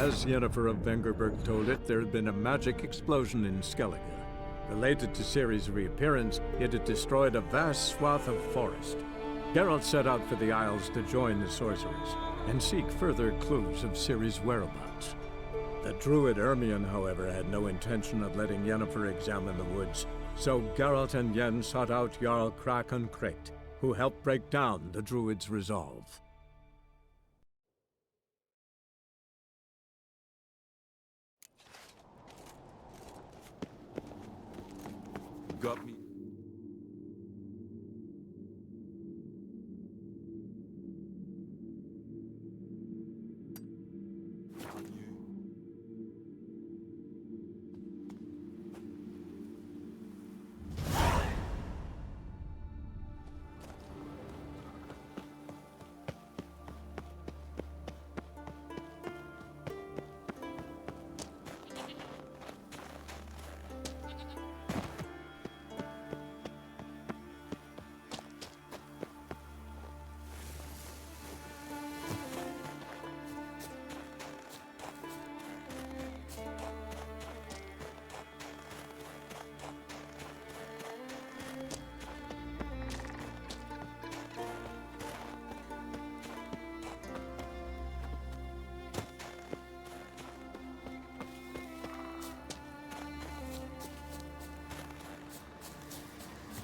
As Yennefer of Vengerberg told it, there had been a magic explosion in Skellige. Related to Ciri's reappearance, it had destroyed a vast swath of forest. Geralt set out for the Isles to join the sorcerers, and seek further clues of Ciri's whereabouts. The druid Ermion, however, had no intention of letting Yennefer examine the woods, so Geralt and Yen sought out Jarl Krakon Krayt, who helped break down the druid's resolve. Got me.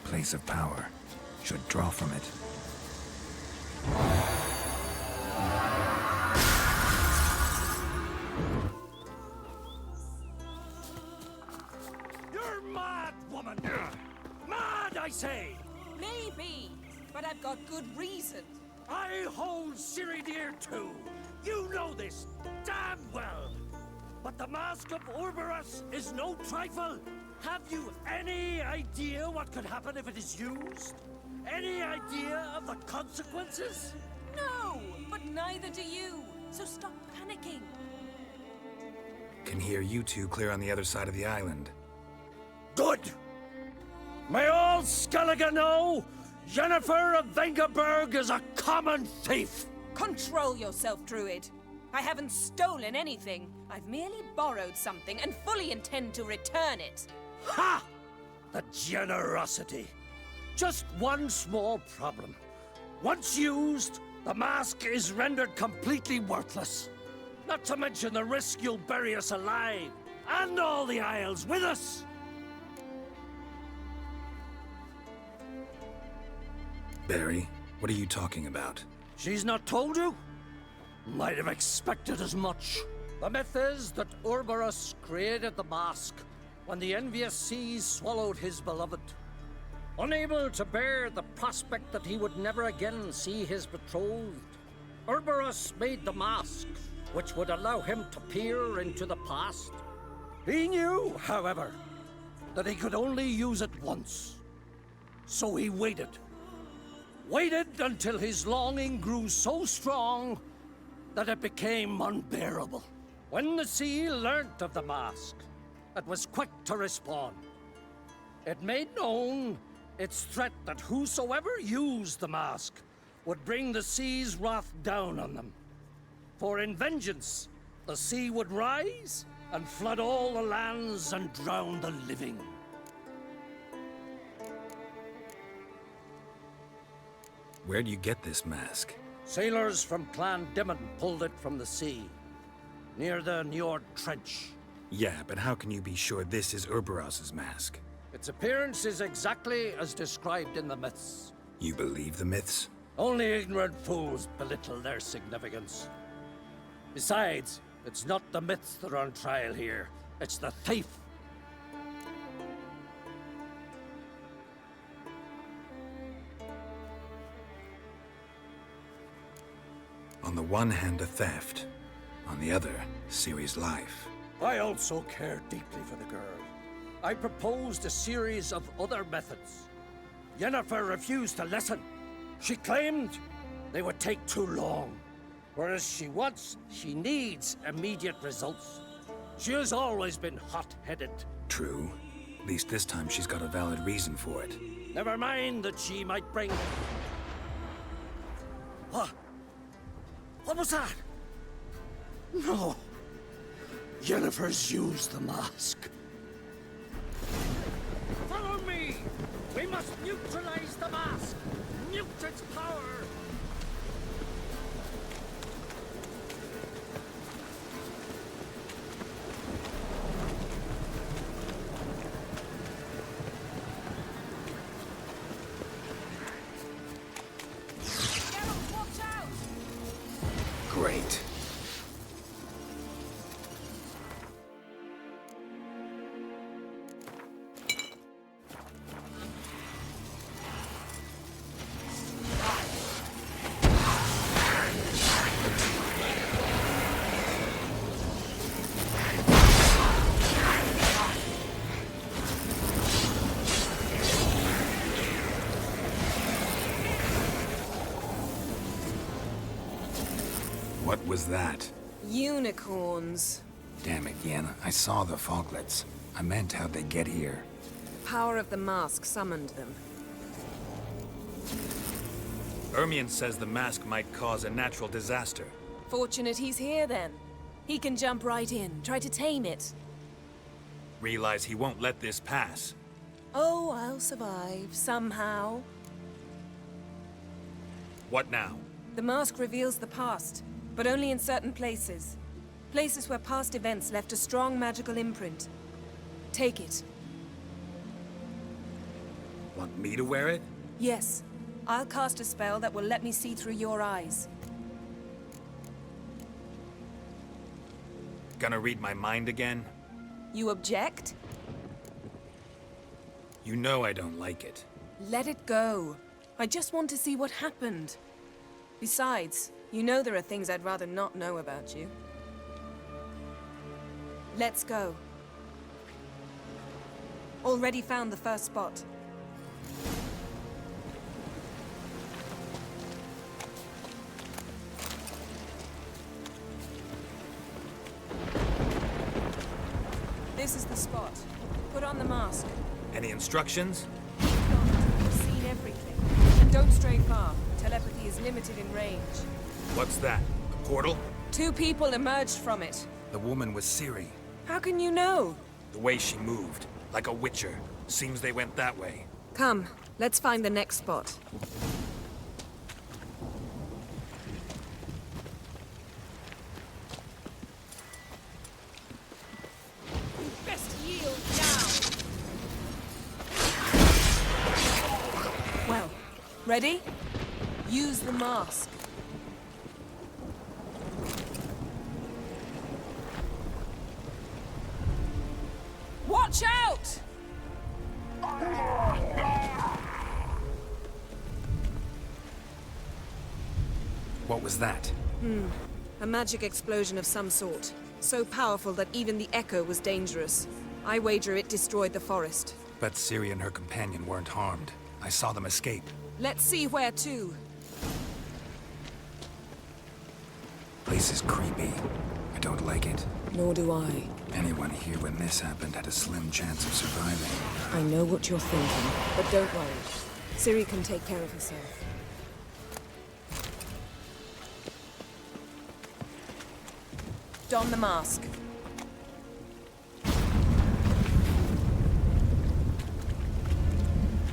Place of power. Should draw from it. You're mad, woman! Mad, I say! Maybe, but I've got good reason. I hold Ciri dear too. You know this damn well. But the Mask of Orboros is no trifle. Have you any idea what could happen if it is used? Any idea of the consequences? No, but neither do you. So stop panicking. Can hear you two clear on the other side of the island. Good! May all Skellige know Yennefer of Vengerberg is a common thief! Control yourself, Druid. I haven't stolen anything. I've merely borrowed something and fully intend to return it. Ha! The generosity. Just one small problem. Once used, the mask is rendered completely worthless. Not to mention the risk you'll bury us alive, and all the Isles with us. Barry, what are you talking about? She's not told you? Might have expected as much. The myth is that Orboros created the mask when the envious seas swallowed his beloved. Unable to bear the prospect that he would never again see his betrothed, Orboros made the mask, which would allow him to peer into the past. He knew, however, that he could only use it once. So he waited. Waited until his longing grew so strong that it became unbearable. When the sea learnt of the mask, it was quick to respond. It made known its threat that whosoever used the mask would bring the sea's wrath down on them. For in vengeance, the sea would rise and flood all the lands and drown the living. Where do you get this mask? Sailors from Clan Dimon pulled it from the sea, near the Njord Trench. Yeah, but how can you be sure this is Orboros's mask? Its appearance is exactly as described in the myths. You believe the myths? Only ignorant fools belittle their significance. Besides, it's not the myths that are on trial here. It's the thief. On the one hand, a theft. On the other, Ciri's life. I also care deeply for the girl. I proposed a series of other methods. Yennefer refused to listen. She claimed they would take too long. Whereas she needs immediate results. She has always been hot-headed. True. At least this time she's got a valid reason for it. Never mind that she might bring... What? What was that? No. Yennefer's used the mask. Follow me! We must neutralize the mask! Mute its power! Geralt, watch out! Great. What was that? Unicorns. Damn it, Yen. I saw the foglets. I meant how'd they get here. Power of the mask summoned them. Ermion says the mask might cause a natural disaster. Fortunate he's here then. He can jump right in, try to tame it. Realize he won't let this pass. Oh, I'll survive, somehow. What now? The mask reveals the past, but only in certain places. Places where past events left a strong magical imprint. Take it. Want me to wear it? Yes. I'll cast a spell that will let me see through your eyes. Gonna read my mind again? You object? You know I don't like it. Let it go. I just want to see what happened. Besides, you know there are things I'd rather not know about you. Let's go. Already found the first spot. This is the spot. Put on the mask. Any instructions? You've seen everything. And don't stray far. Telepathy is limited in range. What's that? A portal? 2 people emerged from it. The woman was Ciri. How can you know? The way she moved. Like a witcher. Seems they went that way. Come, let's find the next spot. You best yield now. Well, ready? Use the mask. Watch out! What was that? A magic explosion of some sort. So powerful that even the echo was dangerous. I wager it destroyed the forest. But Ciri and her companion weren't harmed. I saw them escape. Let's see where to. Place is creepy. I don't like it. Nor do I. Anyone here when this happened had a slim chance of surviving. I know what you're thinking, but don't worry. Ciri can take care of herself. Don the mask.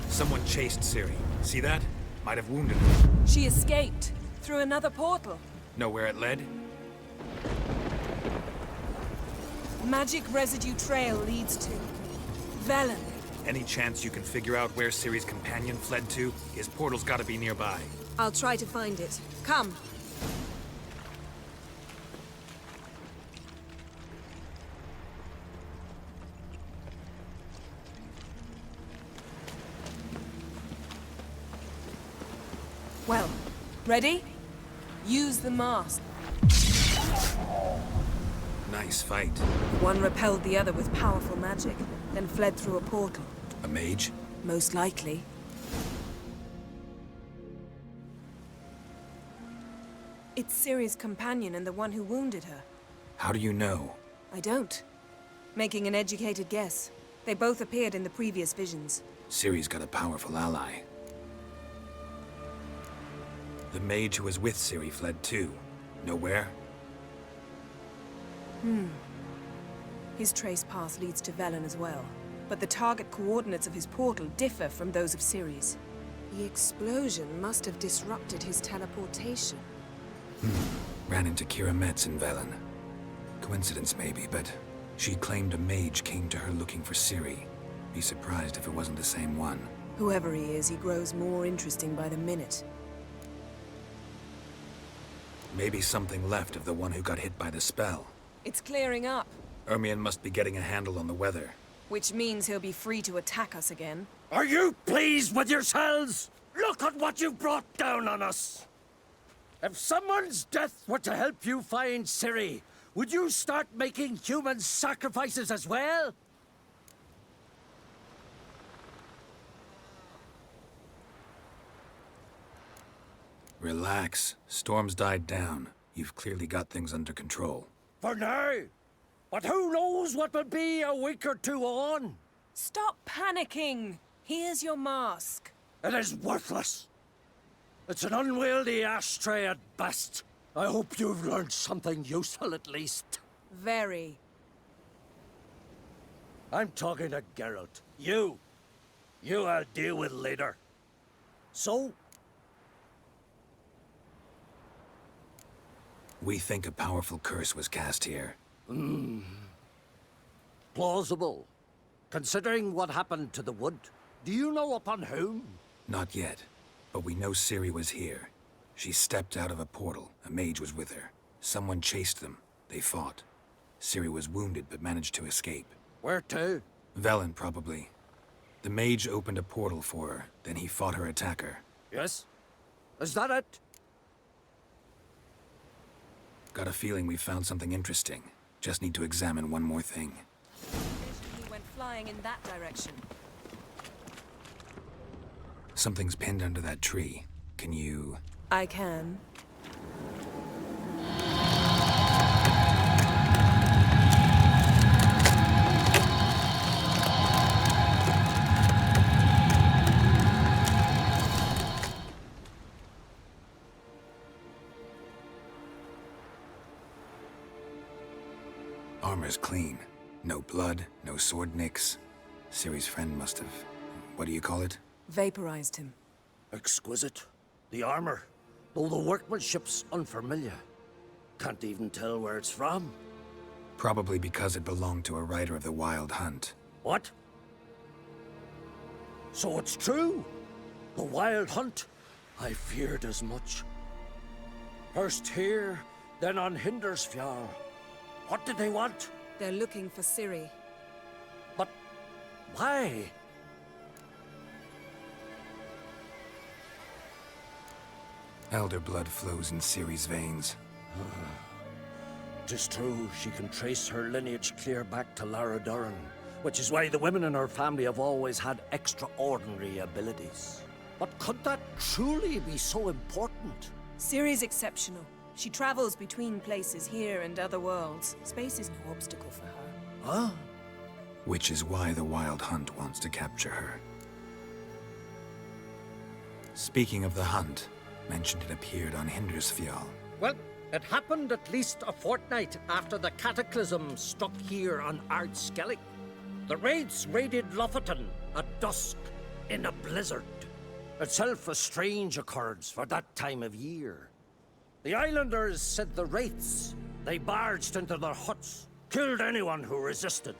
Someone chased Ciri. See that? Might have wounded her. She escaped through another portal. Know where it led? Magic residue trail leads to Velen. Any chance you can figure out where Ciri's companion fled to? His portal's gotta be nearby. I'll try to find it. Come. Well, ready? Use the mask. Nice fight. One repelled the other with powerful magic, then fled through a portal. A mage? Most likely. It's Ciri's companion and the one who wounded her. How do you know? I don't. Making an educated guess. They both appeared in the previous visions. Ciri's got a powerful ally. The mage who was with Ciri fled too. Know where? His trace path leads to Velen as well, but the target coordinates of his portal differ from those of Ciri's. The explosion must have disrupted his teleportation. Ran into Kira Metz in Velen. Coincidence maybe, but she claimed a mage came to her looking for Ciri. Be surprised if it wasn't the same one. Whoever he is, he grows more interesting by the minute. Maybe something left of the one who got hit by the spell. It's clearing up, Ermion must be getting a handle on the weather. which means he'll be free to attack us again. Are you pleased with yourselves? Look at what you've brought down on us! If someone's death were to help you find Ciri, would you start making human sacrifices as well? Relax. Storm's died down. You've clearly got things under control. For now. But who knows what will be a week or two on? Stop panicking! Here's your mask. It is worthless. It's an unwieldy ashtray at best. I hope you've learned something useful at least. Very. I'm talking to Geralt. You I'll deal with later. So, We think a powerful curse was cast here. plausible. Considering what happened to the wood, do you know upon whom? Not yet, but we know Ciri was here. She stepped out of a portal. A mage was with her. Someone chased them. They fought. Ciri was wounded but managed to escape. Where to? Velen, probably. The mage opened a portal for her, then he fought her attacker. Yes? Is that it? Got a feeling we found something interesting. Just need to examine one more thing. He went flying in that direction. Something's pinned under that tree. Can you... I can. Armor's clean. No blood, no sword nicks. Ciri's friend must have... What do you call it? Vaporized him. Exquisite. The armor, though the workmanship's unfamiliar. Can't even tell where it's from. Probably because it belonged to a rider of the Wild Hunt. What? So it's true? The Wild Hunt? I feared as much. First here, then on Hindersfjall. What did they want? They're looking for Ciri. But why? Elder blood flows in Ciri's veins. 'Tis true, she can trace her lineage clear back to Lara Duran, which is why the women in her family have always had extraordinary abilities. But could that truly be so important? Ciri's exceptional. She travels between places here and other worlds. Space is no obstacle for her. Huh? Which is why the Wild Hunt wants to capture her. Speaking of the hunt, mentioned it appeared on Hindersfjall. Well, it happened at least a fortnight after the cataclysm struck here on Ardskellig. The raids raided Lofoten at dusk in a blizzard. Itself a strange occurrence for that time of year. The islanders said the wraiths. They barged into their huts, killed anyone who resisted,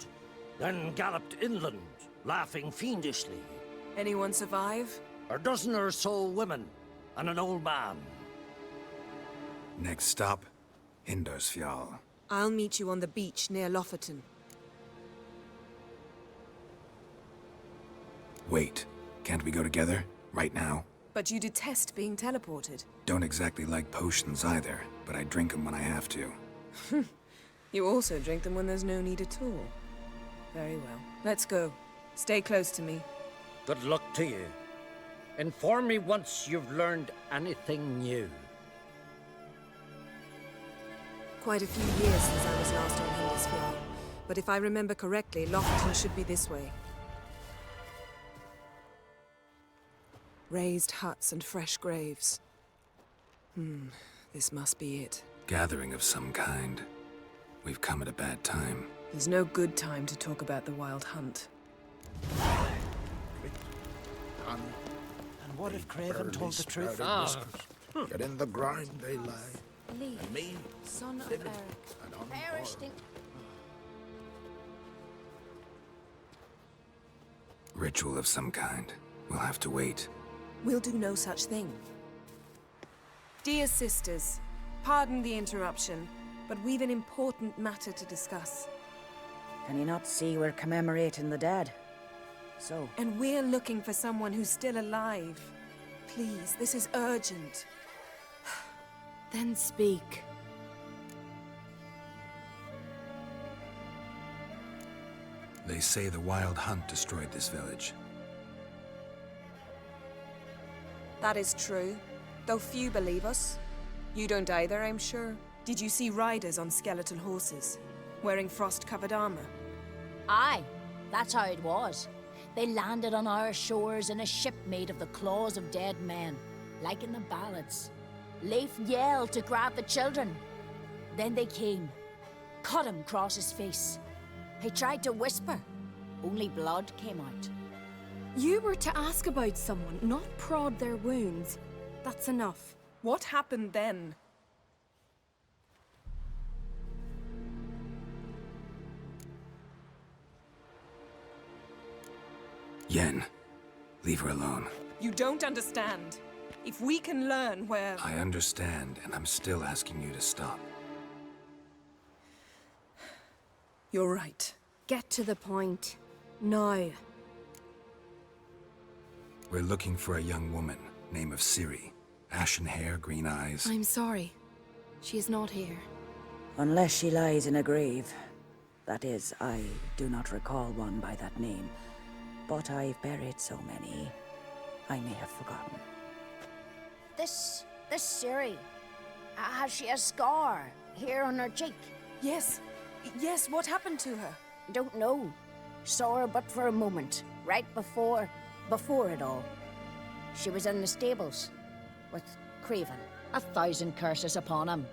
then galloped inland, laughing fiendishly. Anyone survive? A dozen or so women and an old man. Next stop, Hindersfjall. I'll meet you on the beach near Lofoten. Wait, can't we go together? Right now? But you detest being teleported. Don't exactly like potions either, but I drink them when I have to. You also drink them when there's no need at all. Very well. Let's go. Stay close to me. Good luck to you. Inform me once you've learned anything new. Quite a few years since I was last on Hindersfjall. But if I remember correctly, Lofoten should be this way. Raised huts and fresh graves. This must be it. Gathering of some kind. We've come at a bad time. There's no good time to talk about the Wild Hunt. And what if Craven told the truth? Yet in the grind they lie. Lee, And me, son of living Eric. and unborn. Ritual of some kind. We'll have to wait. We'll do no such thing. Dear sisters, pardon the interruption, but we've an important matter to discuss. Can you not see we're commemorating the dead? So, And we're looking for someone who's still alive. Please, this is urgent. Then speak. They say the Wild Hunt destroyed this village. That is true, though few believe us. You don't either, I'm sure. Did you see riders on skeletal horses, wearing frost-covered armor? Aye, that's how it was. They landed on our shores in a ship made of the claws of dead men, like in the ballads. Leif yelled to grab the children. Then they came, cut him across his face. He tried to whisper, only blood came out. You were to ask about someone, not prod their wounds. That's enough. What happened then? Yen, leave her alone. You don't understand. If we can learn where... I understand, and I'm still asking you to stop. You're right. Get to the point. Now. We're looking for a young woman, name of Ciri. Ashen hair, green eyes. I'm sorry. She is not here. unless she lies in a grave. That is, I do not recall one by that name. But I've buried so many, I may have forgotten. This Ciri, has she a scar here on her cheek? Yes. Yes, what happened to her? Don't know. Saw her but for a moment, right before it all. She was in the stables with Craven. 1,000 curses upon him.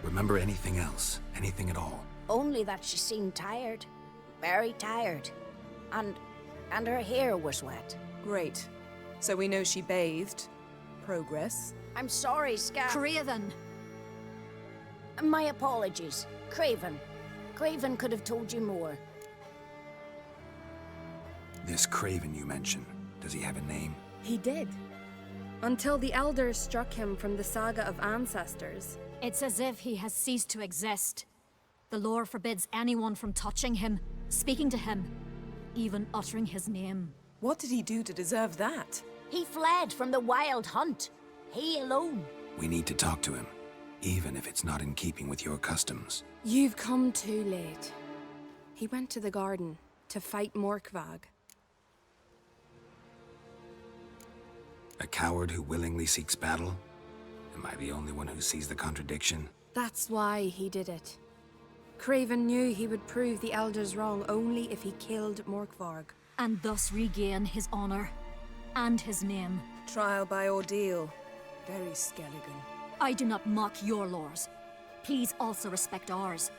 Remember anything else? Anything at all? Only that she seemed tired. Very tired. And her hair was wet. Great. So we know she bathed. Progress. I'm sorry, Scar. Craven! My apologies. Craven. Craven could have told you more. This Craven you mentioned, does he have a name? He did. Until the elders struck him from the saga of ancestors. It's as if he has ceased to exist. The lore forbids anyone from touching him, speaking to him, even uttering his name. What did he do to deserve that? He fled from the Wild Hunt. He alone. We need to talk to him, even if it's not in keeping with your customs. You've come too late. He went to the garden to fight Morkvag. A coward who willingly seeks battle? Am I the only one who sees the contradiction? That's why he did it. Craven knew he would prove the elders wrong only if he killed Morkvarg. And thus regain his honor and his name. Trial by ordeal. Very Skelligan. I do not mock your laws. Please also respect ours.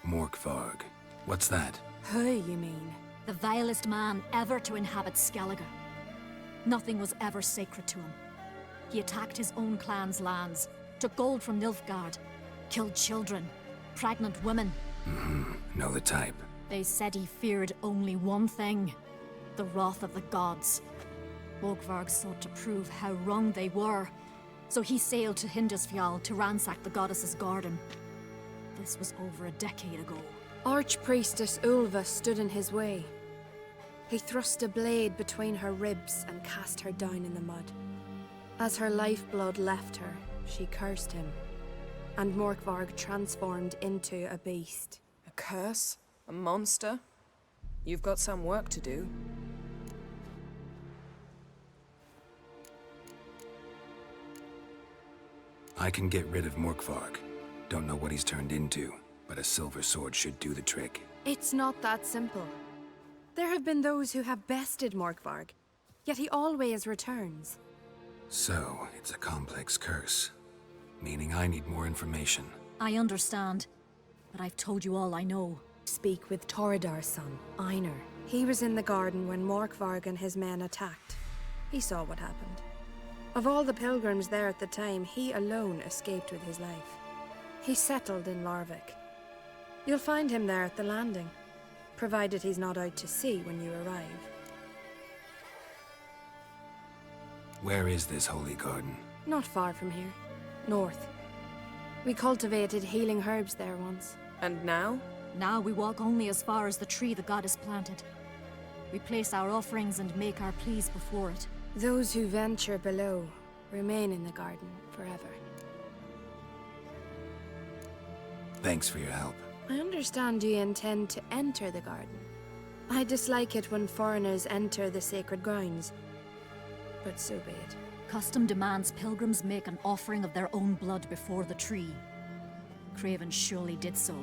Morkvarg. What's that? Who, you mean? The vilest man ever to inhabit Skellige. Nothing was ever sacred to him. He attacked his own clan's lands, took gold from Nilfgaard, killed children, pregnant women. Know the type. They said he feared only one thing, the wrath of the gods. Morkvarg sought to prove how wrong they were, so he sailed to Hindisfjall to ransack the goddess's garden. This was over a decade ago. Archpriestess Ulva stood in his way. He thrust a blade between her ribs and cast her down in the mud. As her lifeblood left her, she cursed him, and Morkvarg transformed into a beast. A curse? A monster? You've got some work to do. I can get rid of Morkvarg. Don't know what he's turned into, but a silver sword should do the trick. It's not that simple. There have been those who have bested Morkvarg, yet he always returns. So, it's a complex curse. Meaning I need more information. I understand, but I've told you all I know. Speak with Torridar's son, Einar. He was in the garden when Morkvarg and his men attacked. He saw what happened. Of all the pilgrims there at the time, he alone escaped with his life. He settled in Larvik. You'll find him there at the landing, provided he's not out to sea when you arrive. Where is this holy garden? Not far from here. North. We cultivated healing herbs there once. And now? Now we walk only as far as the tree the goddess planted. We place our offerings and make our pleas before it. Those who venture below remain in the garden forever. Thanks for your help. I understand you intend to enter the garden. I dislike it when foreigners enter the sacred grounds, but so be it. Custom demands pilgrims make an offering of their own blood before the tree. Craven surely did so.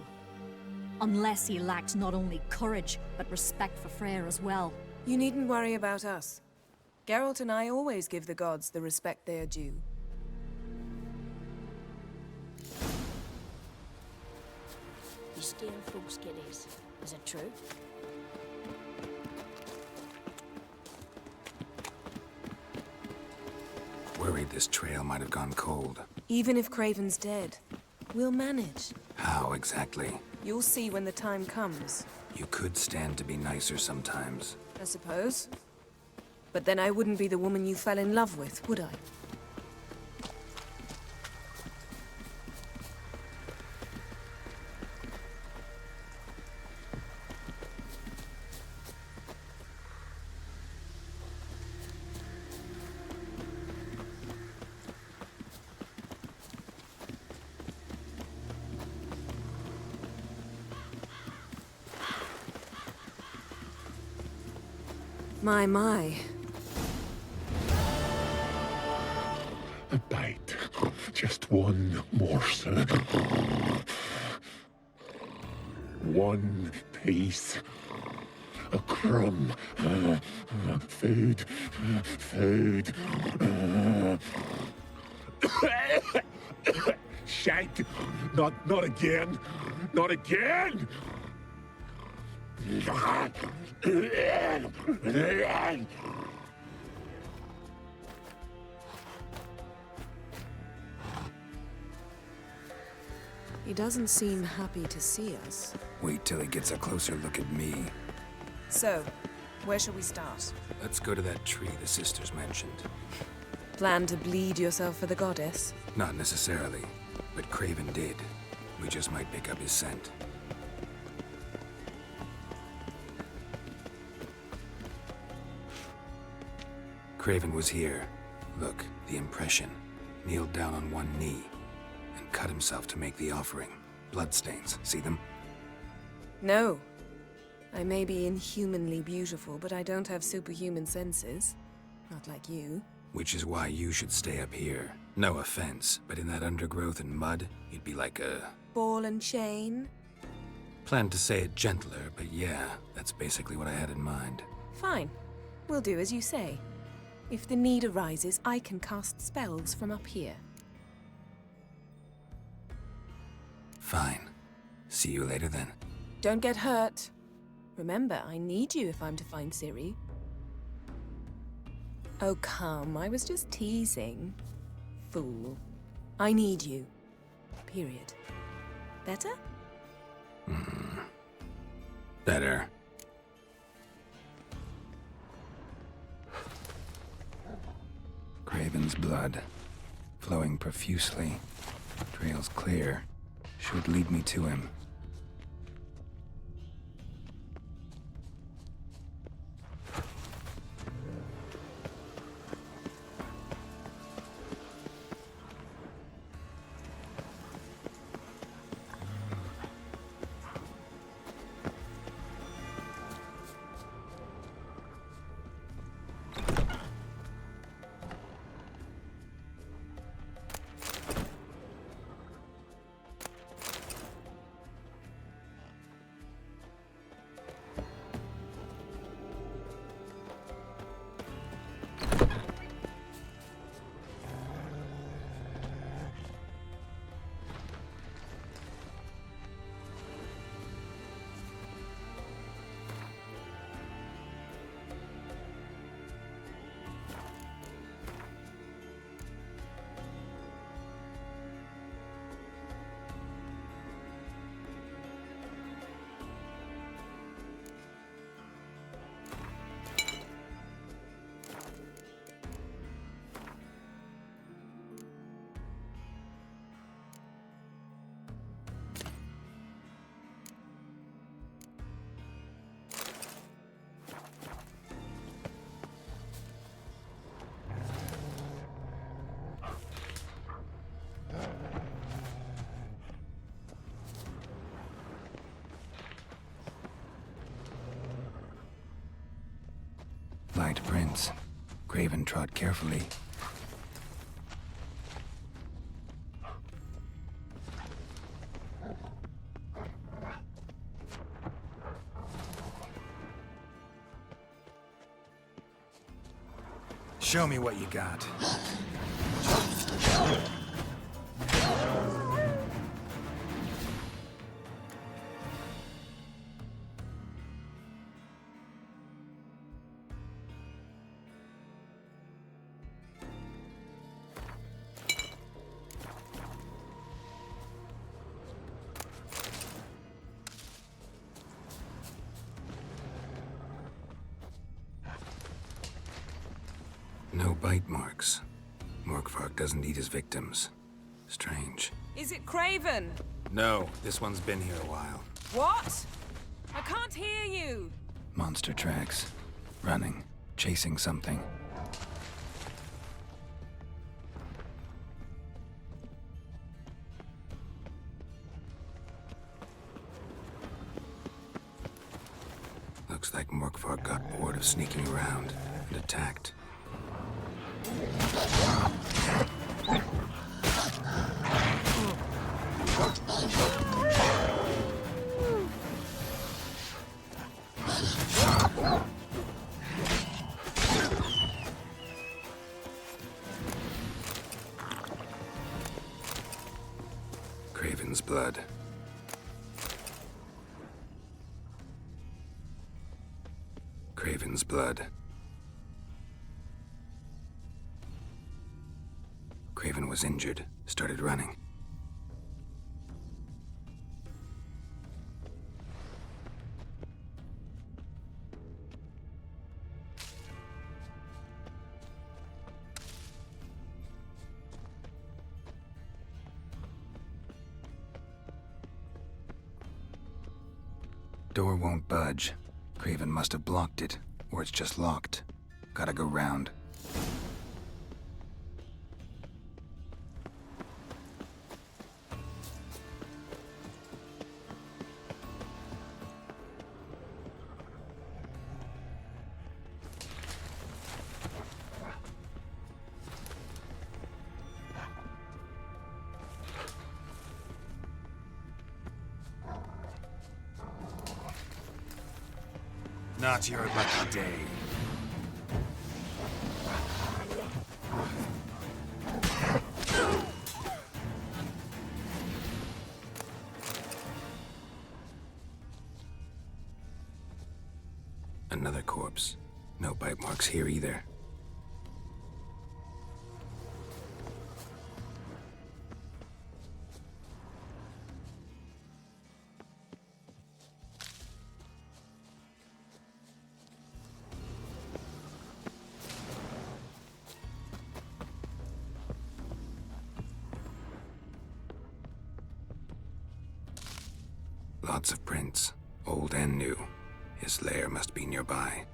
Unless he lacked not only courage, but respect for Freyr as well. You needn't worry about us. Geralt and I always give the gods the respect they are due. You steal folks' kiddies. Is it true? Worried this trail might have gone cold. Even if Craven's dead, we'll manage. How exactly? You'll see when the time comes. You could stand to be nicer sometimes. I suppose. But then I wouldn't be the woman you fell in love with, would I? My. A bite. Just one morsel. One piece. A crumb. Food. Food. Shank. Not again. Not again! He doesn't seem happy to see us. Wait till he gets a closer look at me. So, where shall we start? Let's go to that tree the sisters mentioned. Plan to bleed yourself for the goddess? Not necessarily, but Craven did. We just might pick up his scent. Craven was here. Look, the impression. Kneeled down on one knee and cut himself to make the offering. Bloodstains, see them? No. I may be inhumanly beautiful, but I don't have superhuman senses. Not like you. Which is why you should stay up here. No offense, but in that undergrowth and mud, you'd be like a... Ball and chain? Planned to say it gentler, but yeah, that's basically what I had in mind. Fine. We'll do as you say. If the need arises, I can cast spells from up here. Fine. See you later then. Don't get hurt. Remember, I need you if I'm to find Ciri. Oh, come. I was just teasing. Fool. I need you. Period. Better? Better. Craven's blood, flowing profusely. Trail's clear. Should lead me to him. Light prints. Craven trod carefully. Show me what you got. No bite marks. Morkvark doesn't eat his victims. Strange. Is it Craven? No, this one's been here a while. What? I can't hear you. Monster tracks. Running. Chasing something. Looks like Morkvark got bored of sneaking around and attacked. Craven's blood. Craven's blood. Craven was injured, started running. Door won't budge. Craven must have blocked it, or it's just locked. Gotta go round. Not your lucky day. Another corpse. No bite marks here either. Lots of prints, old and new. His lair must be nearby.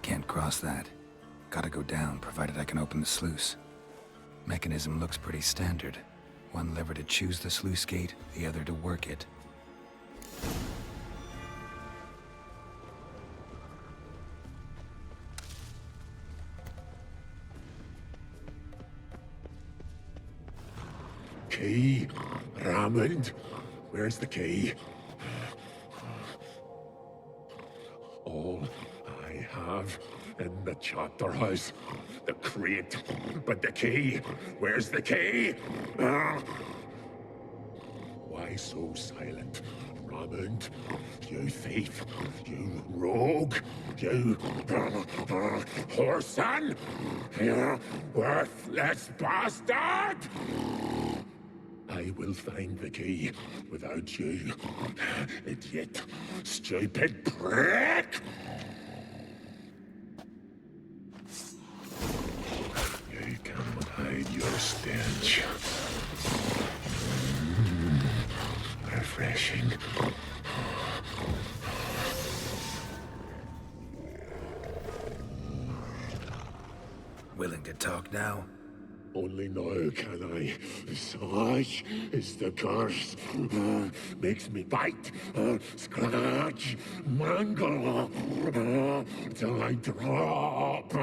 Can't cross that. Gotta go down, provided I can open the sluice. Mechanism looks pretty standard. One lever to choose the sluice gate, the other to work it. Key? Raymond? Where's the key? All I have in the chapter house. The crate. But the key? Where's the key? Why so silent? Raymond, you thief, you rogue, you whoreson, you worthless bastard! I will find the key without you, idiot, stupid prick! You cannot hide your stench. Refreshing. now? Only now can I. Such is the curse. Makes me bite, scratch, mangle, till I drop.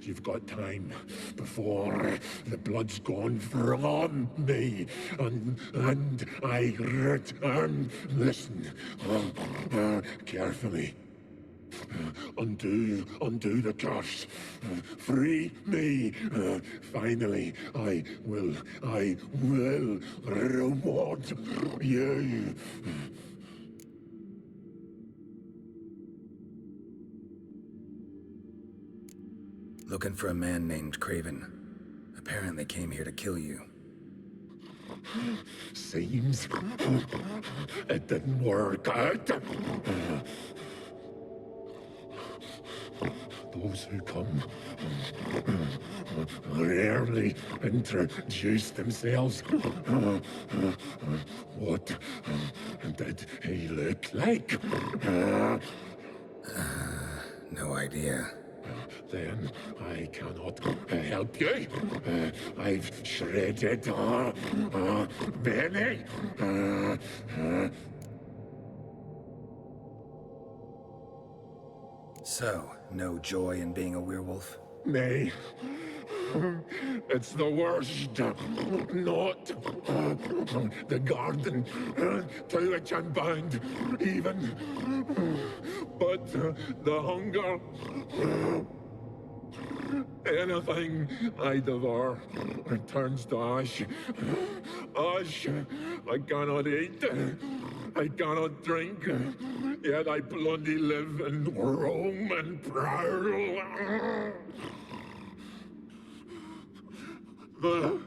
You've got time before the blood's gone from me, and I return. Listen, carefully. Undo the curse. Free me. Finally, I will reward you. Looking for a man named Craven. Apparently came here to kill you. Seems it didn't work out. Those who come rarely introduce themselves. What did he look like? No idea. Then I cannot help you. I've shredded many. So, no joy in being a werewolf? Nay. It's the worst. Not the garden to which I'm bound, even. But the hunger. Anything I devour turns to ash. Ash I cannot eat. I cannot drink. Yet I bloody live and roam and prowl. The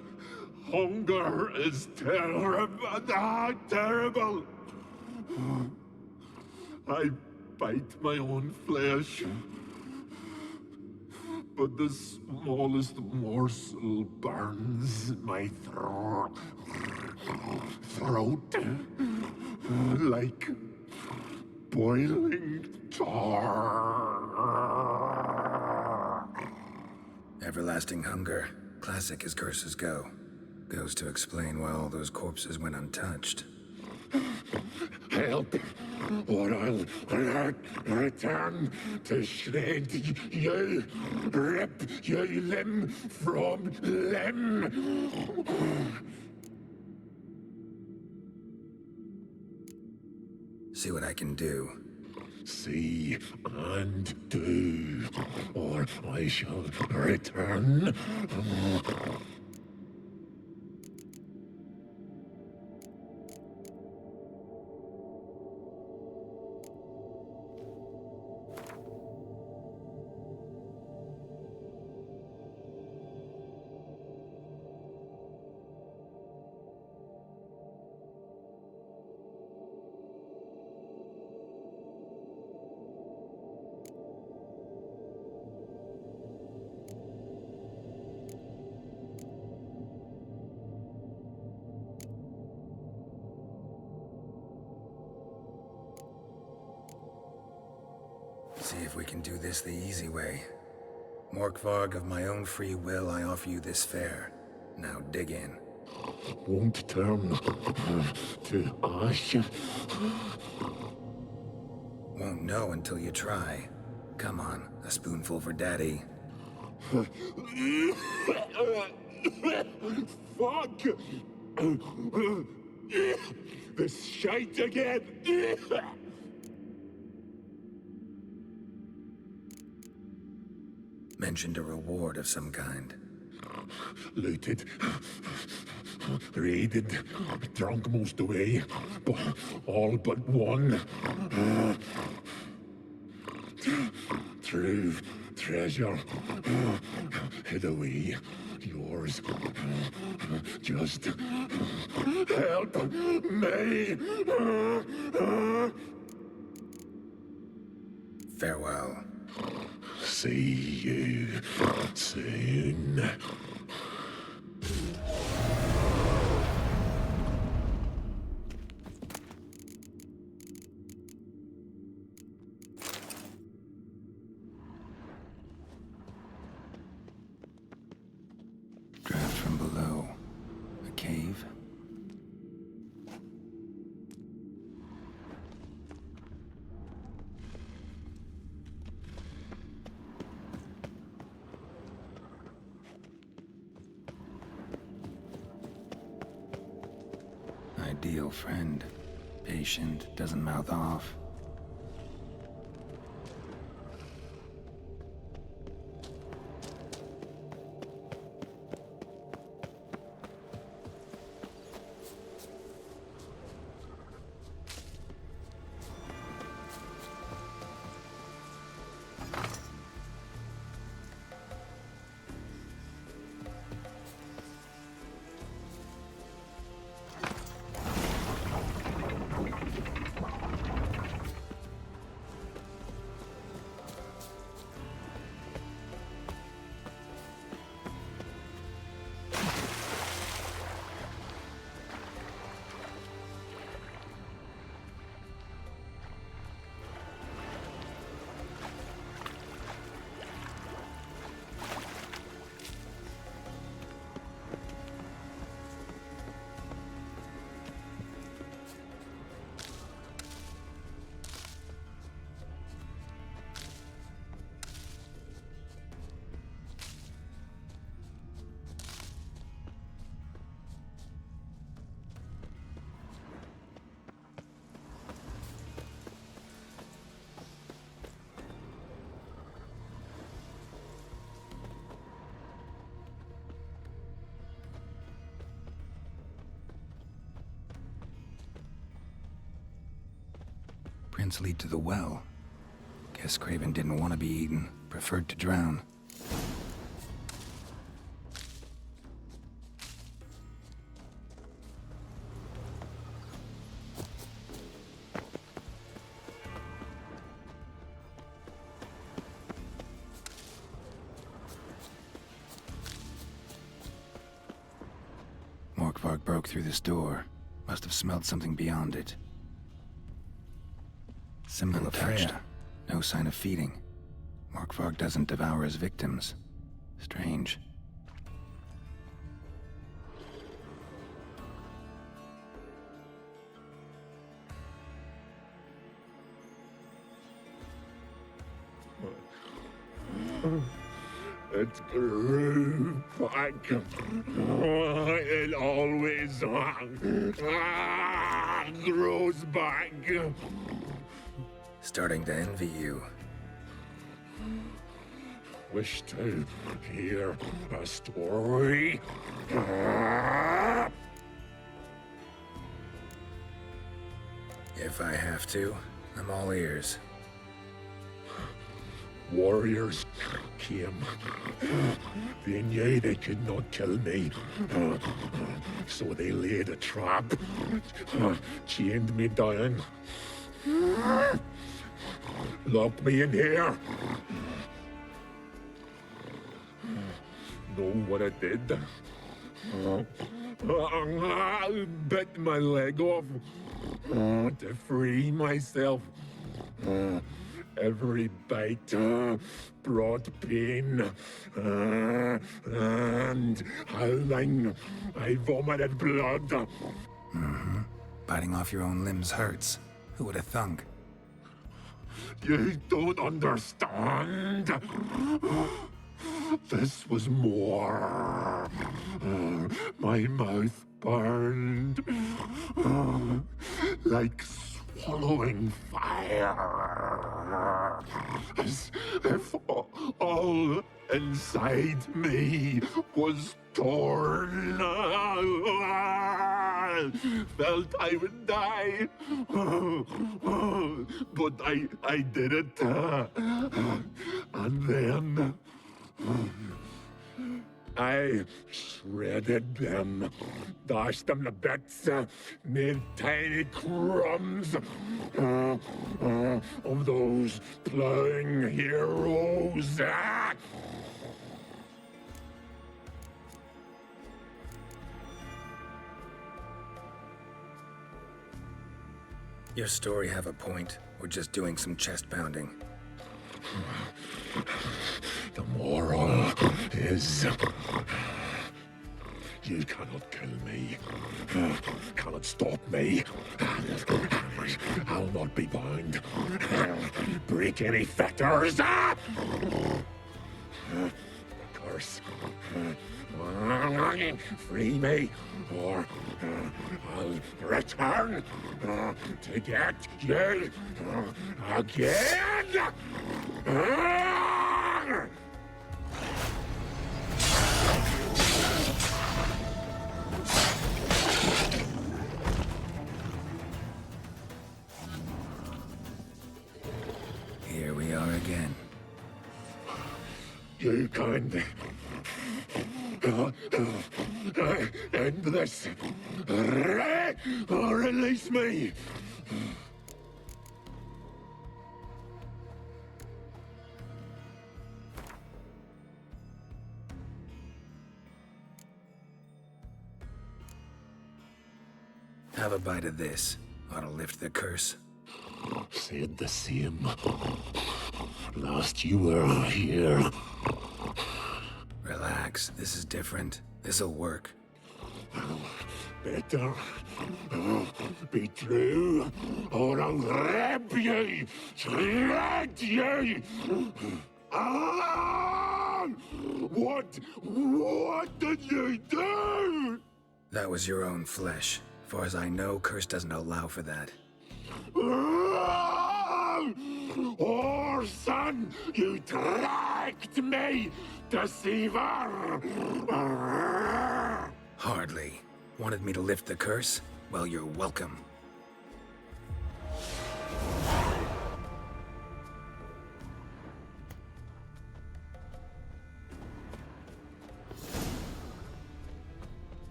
hunger is terrible. Terrible. I bite my own flesh. But the smallest morsel burns my throat like boiling tar. Everlasting hunger. Classic as curses go. Goes to explain why all those corpses went untouched. Help, or I'll return to shred you, rip you limb from limb. See what I can do. See and do, or I shall return. See if we can do this the easy way. Morkvarg, of my own free will, I offer you this fare. Now dig in. Won't turn to ash. Won't know until you try. Come on, a spoonful for Daddy. Fuck! This shite again! Mentioned a reward of some kind. Looted, raided, drunk most away, but all but one. True treasure, hid away. Yours. Just help me. Farewell. See you soon. ideal friend. Patient, doesn't mouth off. Prince lead to the well. Guess Craven didn't want to be eaten, preferred to drown. Morkvarg broke through this door. Must have smelled something beyond it. Symbol of Freya. No sign of feeding. Morkvarg doesn't devour his victims. Strange. It grew back. It always grows back. Starting to envy you. Wish to hear a story? If I have to, I'm all ears. Warriors came. They knew they could not kill me. So they laid a trap. Chained me down. Locked me in here. Know what I did? Bit my leg off to free myself. Every bite brought pain and howling. I vomited blood. Mm-hmm. Biting off your own limbs hurts. Who would have thunk? You don't understand. This was more. My mouth burned like swallowing fire. As if all inside me was torn. Felt I would die. But I did it. And then I shredded them, dashed them to bits, made tiny crumbs of those plowing heroes. Your story have a point. We're just doing some chest pounding. The moral is you cannot kill me, cannot stop me. I'll not be bound. Break any fetters. The curse Free me, or I'll return to get you again! Here we are again. You can end this. Release me. Have a bite of this. Ought to lift the curse. Said the same. Last you were here. Relax. This is different. This'll work. Better be true, or I'll grab you, shred you. Ah! What did you do? That was your own flesh. As far as I know, curse doesn't allow for that. Oh, son, you tracked me, deceiver! Hardly. Wanted me to lift the curse? Well, you're welcome.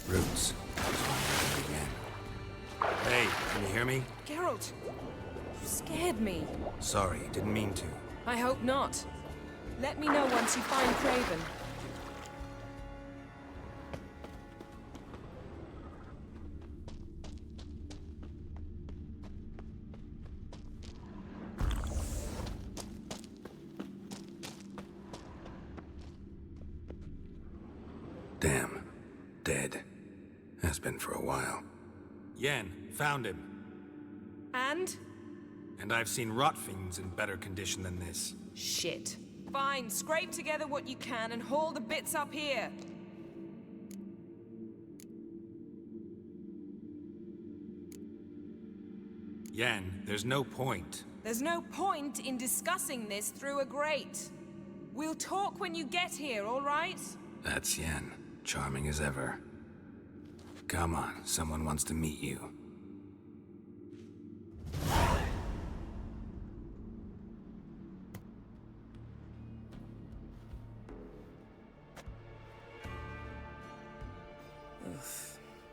Roots. Hey, can you hear me? Geralt! You scared me. Sorry, didn't mean to. I hope not. Let me know once you find Craven. Damn. Dead. Has been for a while. Yen, found him. And? And I've seen rot fiends in better condition than this. Shit. Fine, scrape together what you can and haul the bits up here. Yen, there's no point. There's no point in discussing this through a grate. We'll talk when you get here, all right? That's Yen. Charming as ever. Come on, someone wants to meet you.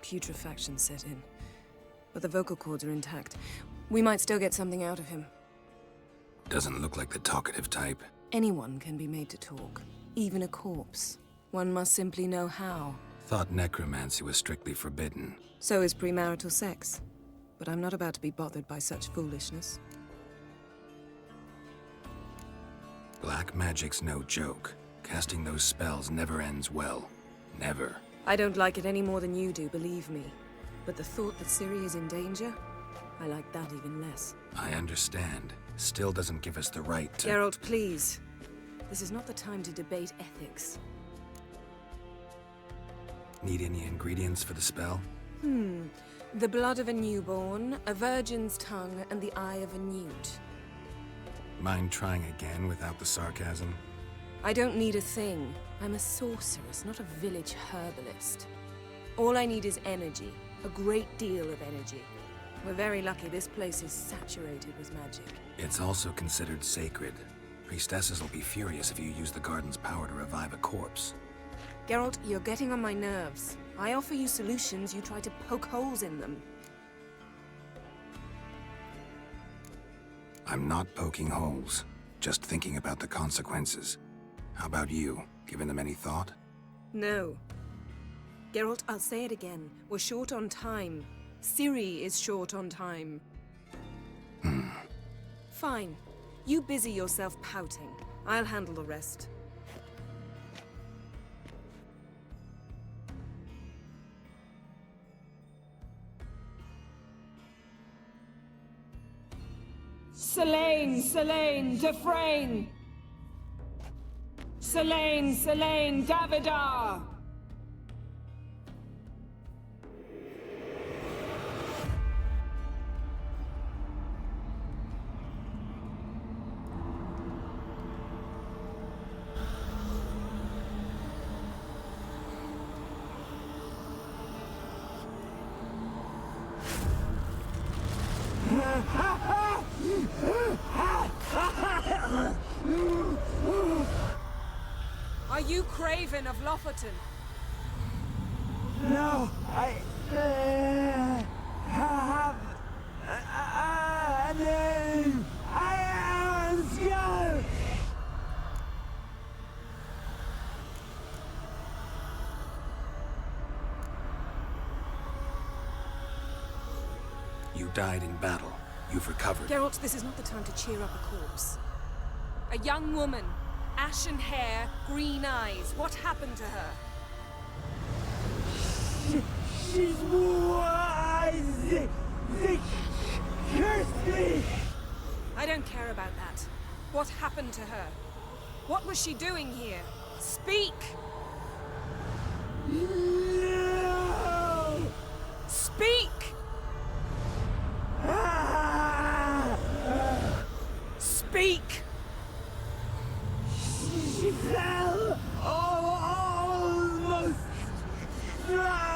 Putrefaction set in. But the vocal cords are intact. We might still get something out of him. Doesn't look like the talkative type. Anyone can be made to talk. Even a corpse. One must simply know how. Thought necromancy was strictly forbidden. So is premarital sex. But I'm not about to be bothered by such foolishness. Black magic's no joke. Casting those spells never ends well. Never. I don't like it any more than you do, believe me. But the thought that Ciri is in danger? I like that even less. I understand. Still doesn't give us the right to— Geralt, please. This is not the time to debate ethics. Need any ingredients for the spell? The blood of a newborn, a virgin's tongue, and the eye of a newt. Mind trying again without the sarcasm? I don't need a thing. I'm a sorceress, not a village herbalist. All I need is energy. A great deal of energy. We're very lucky this place is saturated with magic. It's also considered sacred. Priestesses will be furious if you use the garden's power to revive a corpse. Geralt, you're getting on my nerves. I offer you solutions, you try to poke holes in them. I'm not poking holes. Just thinking about the consequences. How about you? Given them any thought? No. Geralt, I'll say it again. We're short on time. Ciri is short on time. Fine. You busy yourself pouting. I'll handle the rest. Selene, Selene, Defrain! Selene, Selene, Davidar! Are you Craven of Lofoten? No, I have a name. I am Skull. You died in battle. You've recovered. Geralt, this is not the time to cheer up a corpse. A young woman, ashen hair, green eyes. What happened to her? She's wise. They cursed me. I don't care about that. What happened to her? What was she doing here? Speak! No. Speak! Speak! She fell. Almost drowned.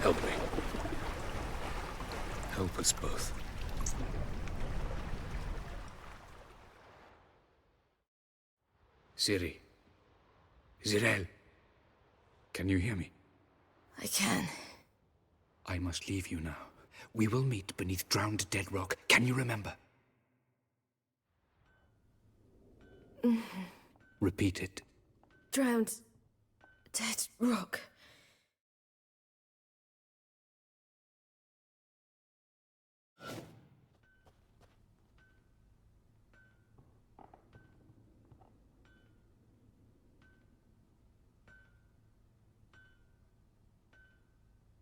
Help me. Help us both. Ciri. Zirel. Can you hear me? I can. I must leave you now. We will meet beneath drowned dead rock. Can you remember? Repeat it. Drowned. Dead rock.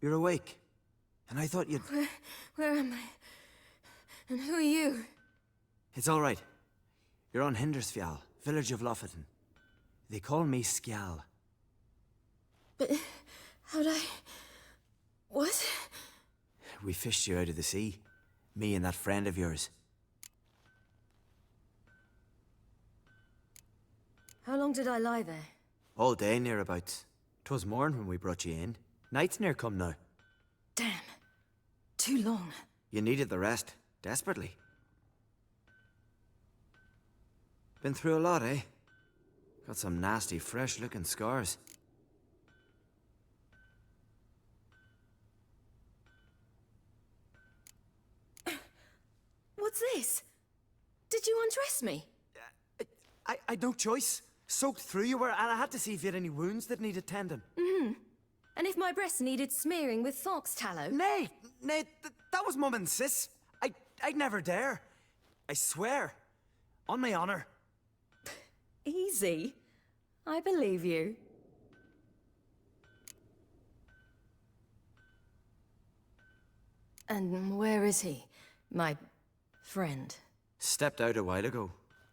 You're awake. And I thought you'd... Where am I? And who are you? It's all right. You're on Hindersfjall, village of Lofoten. They call me Skjal. But how'd I... What? We fished you out of the sea. Me and that friend of yours. How long did I lie there? All day nearabouts. 'Twas morn when we brought you in. Night's near come now. Damn. Too long. You needed the rest. Desperately. Been through a lot, eh? Got some nasty, fresh-looking scars. What's this? Did you undress me? I had no choice. Soaked through you were, and I had to see if you had any wounds that needed tending. And if my breasts needed smearing with fox tallow? Nay, that was Mum and Sis. I'd never dare. I swear. On my honor. Easy. I believe you. And where is he? My friend? Stepped out a while ago.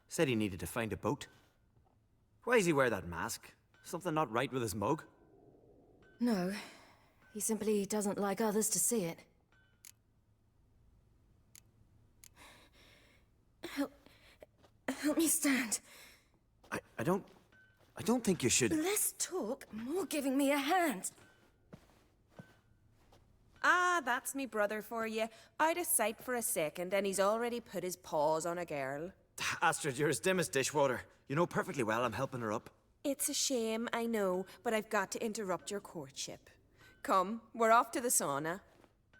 Said he needed to find a boat. Why does he wear that mask? Something not right with his mug? No. He simply doesn't like others to see it. Help me stand. I don't think you should... Less talk, more giving me a hand. Ah, that's me brother for you. Out of sight for a second, and he's already put his paws on a girl. Astrid, you're as dim as dishwater. You know perfectly well I'm helping her up. It's a shame, I know, but I've got to interrupt your courtship. Come, we're off to the sauna.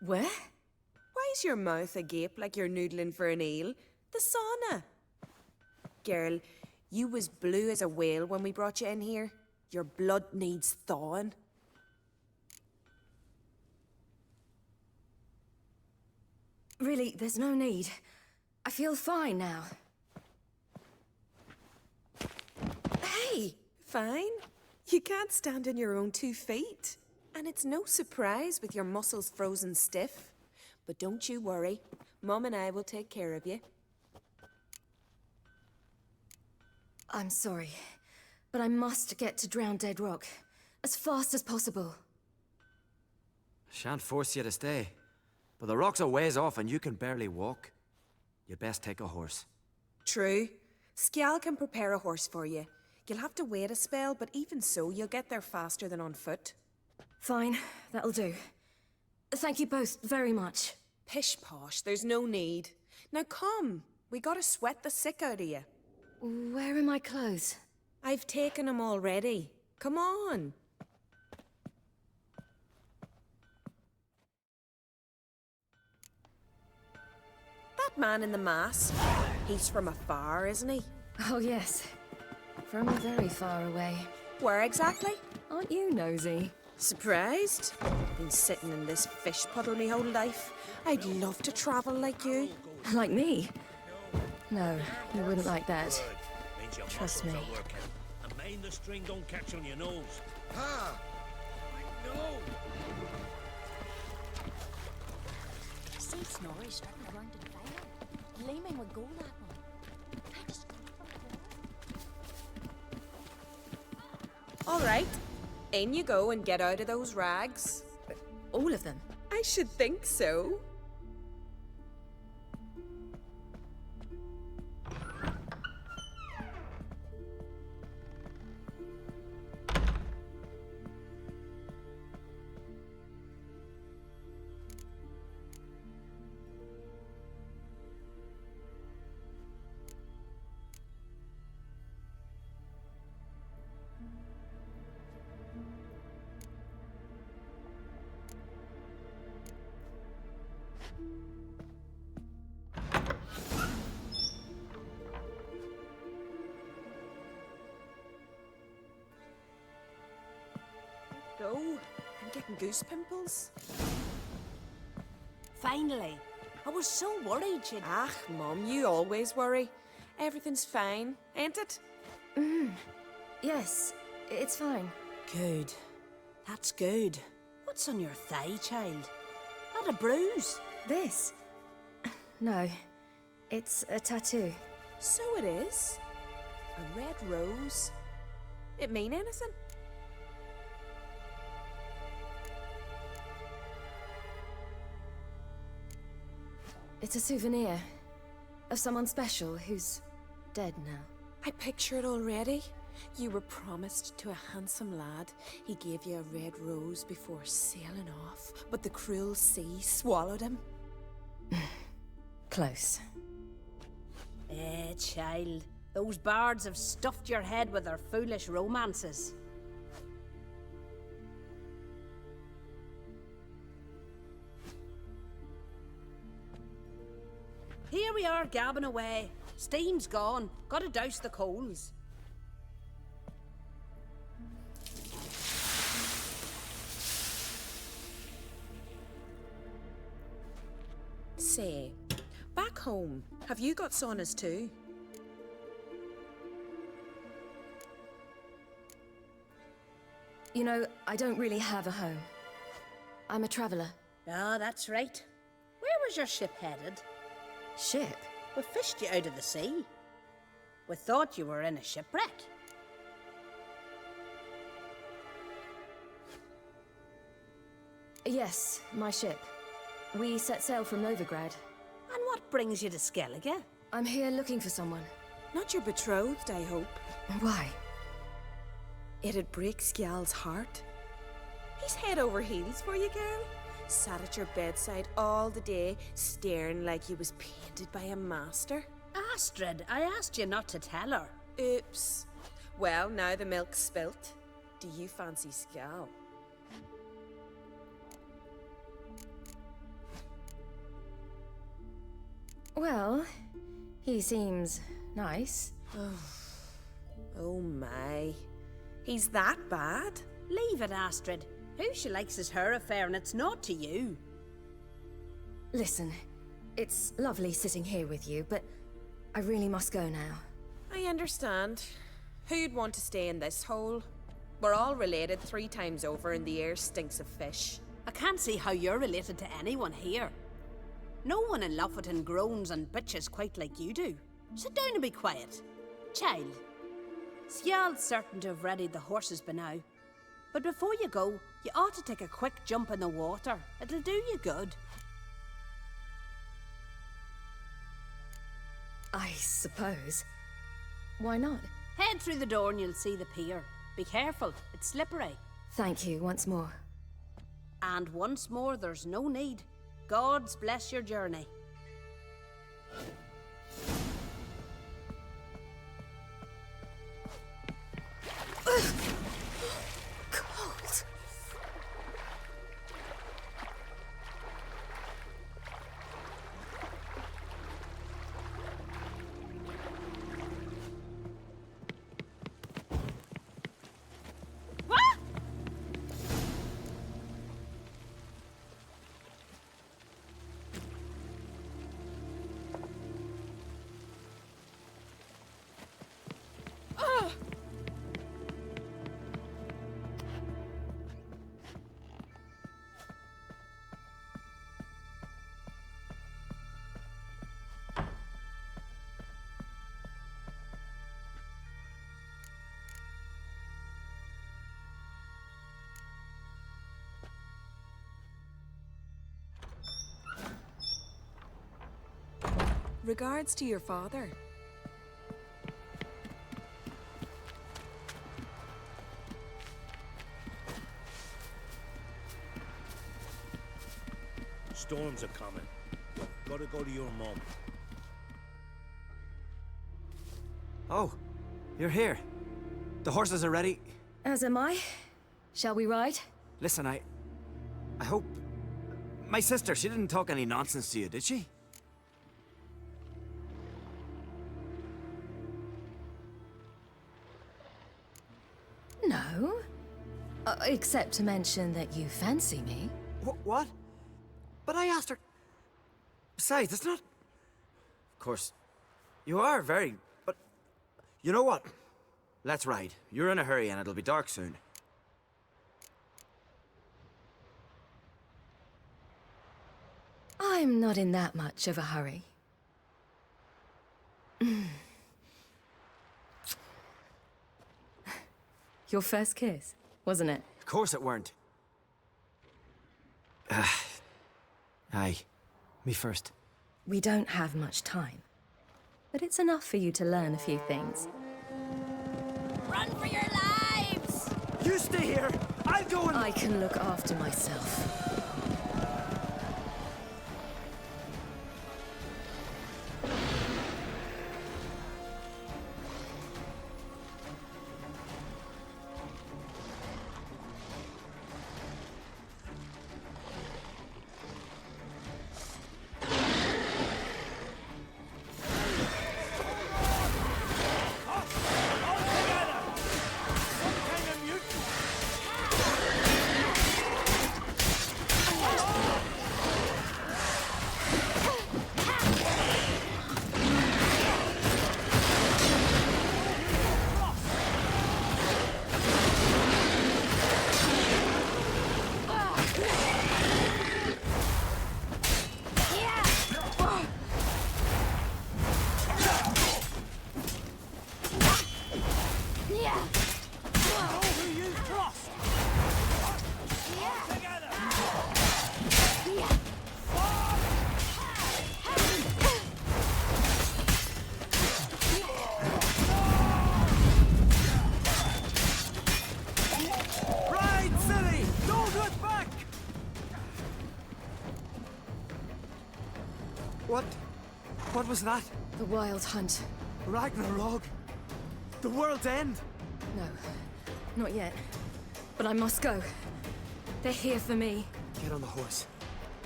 Where? Why's your mouth agape like you're noodling for an eel? The sauna. Girl, you was blue as a whale when we brought you in here. Your blood needs thawing. Really, there's no need. I feel fine now. Hey, fine. You can't stand on your own 2 feet. And it's no surprise with your muscles frozen stiff. But don't you worry. Mum and I will take care of you. I'm sorry, but I must get to Drowned Dead Rock as fast as possible. Shan't force you to stay. But the rock's a ways off and you can barely walk. You'd best take a horse. True. Skjal can prepare a horse for you. You'll have to wait a spell, but even so, you'll get there faster than on foot. Fine, that'll do. Thank you both very much. Pish-posh, there's no need. Now come, we gotta sweat the sick out of you. Where are my clothes? I've taken them already. Come on. That man in the mask, he's from afar, isn't he? Oh yes, from very far away. Where exactly? Aren't you nosy? Surprised? Been sitting in this fish puddle me whole life. I'd love to travel like you. Like me? No, you wouldn't like that. Trust me. And mind the string don't catch on your nose. Ah! I know! See Snorri strutting around in fire. Leeming would go that one. I just All right. In you go and get out of those rags. All of them? I should think so. Go. I'm getting goose pimples. Finally. I was so worried you'd... Ah, Mum, you always worry. Everything's fine, ain't it? Yes, it's fine. Good. That's good. What's on your thigh, child? Not a bruise? This? No, it's a tattoo. So it is. A red rose. It mean anything? It's a souvenir of someone special who's dead now. I picture it already. You were promised to a handsome lad. He gave you a red rose before sailing off, but the cruel sea swallowed him. Close. Child. Those bards have stuffed your head with their foolish romances. Here we are gabbing away. Steam's gone. Gotta douse the coals. Say, back home, have you got saunas too? You know, I don't really have a home. I'm a traveler. Ah, that's right. Where was your ship headed? Ship? We fished you out of the sea. We thought you were in a shipwreck. Yes, my ship. We set sail from Novigrad. And what brings you to Skellige? I'm here looking for someone. Not your betrothed, I hope. Why? It'd break Skjal's heart. He's head over heels for you, girl. Sat at your bedside all the day, staring like he was painted by a master? Astrid, I asked you not to tell her. Oops. Well, now the milk's spilt. Do you fancy Skjal? Well, he seems nice. Oh my. He's that bad? Leave it, Astrid. Who she likes is her affair, and it's not to you. Listen, it's lovely sitting here with you, but I really must go now. I understand. Who'd want to stay in this hole? We're all related 3 times over and the air stinks of fish. I can't see how you're related to anyone here. No one in Lofoten groans and bitches quite like you do. Sit down and be quiet. Child, Skjal's certain to have readied the horses by now. But before you go, you ought to take a quick jump in the water. It'll do you good. I suppose. Why not? Head through the door and you'll see the pier. Be careful, it's slippery. Thank you once more. And once more, there's no need. Gods bless your journey. Cold. Regards to your father. Storms are coming. Gotta go to your mom. Oh, you're here. The horses are ready. As am I. Shall we ride? Listen, I hope... My sister, she didn't talk any nonsense to you, did she? No. Except to mention that you fancy me. What? But I asked her... Besides, it's not... Of course, you are very... But... You know what? Let's ride. You're in a hurry and it'll be dark soon. I'm not in that much of a hurry. Your first kiss, wasn't it? Of course it weren't. Aye. Me first. We don't have much time. But it's enough for you to learn a few things. Run for your lives! You stay here! I'll go and... I can look after myself. What? What was that? The Wild Hunt. Ragnarok? The world's end? No, not yet. But I must go. They're here for me. Get on the horse.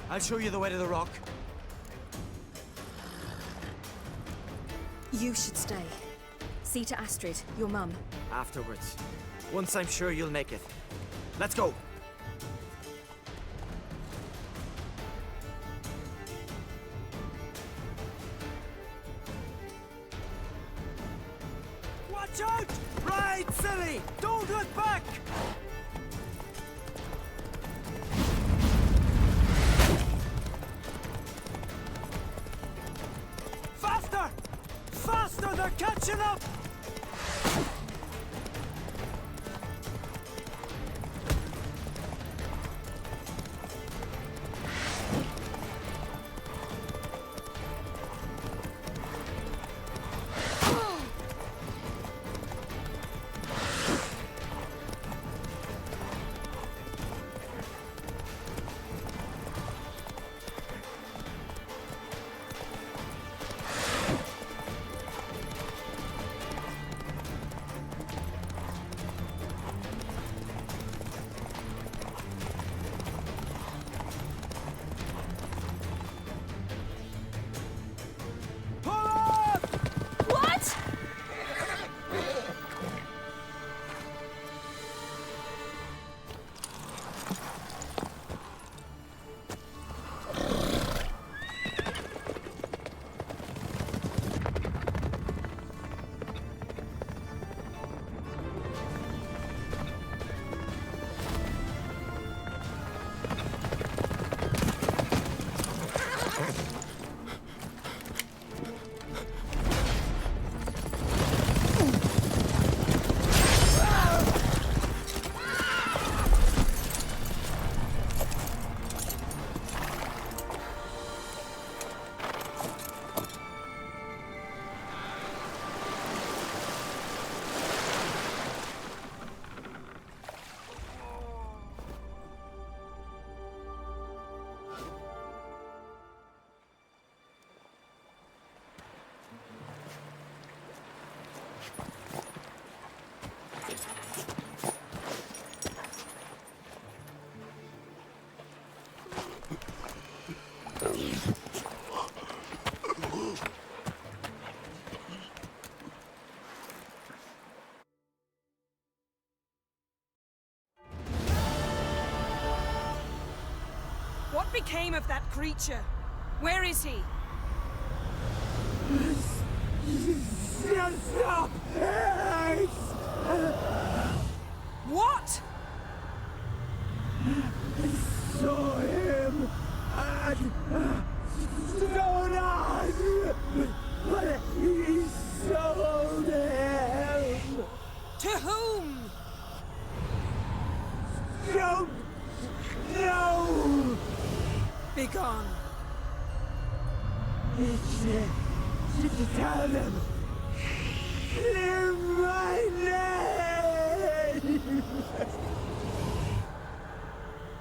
I'll show you the way to the rock. You should stay. See to Astrid, your mum. Afterwards. Once I'm sure you'll make it. Let's go! Watch out! Ride, Ciri! Don't look back! Faster! Faster! They're catching up! What became of that creature? Where is he? Stop! What? I saw him at Stonan, but he sold him. To whom? Don't know. Begone. Tell them. Clear my name.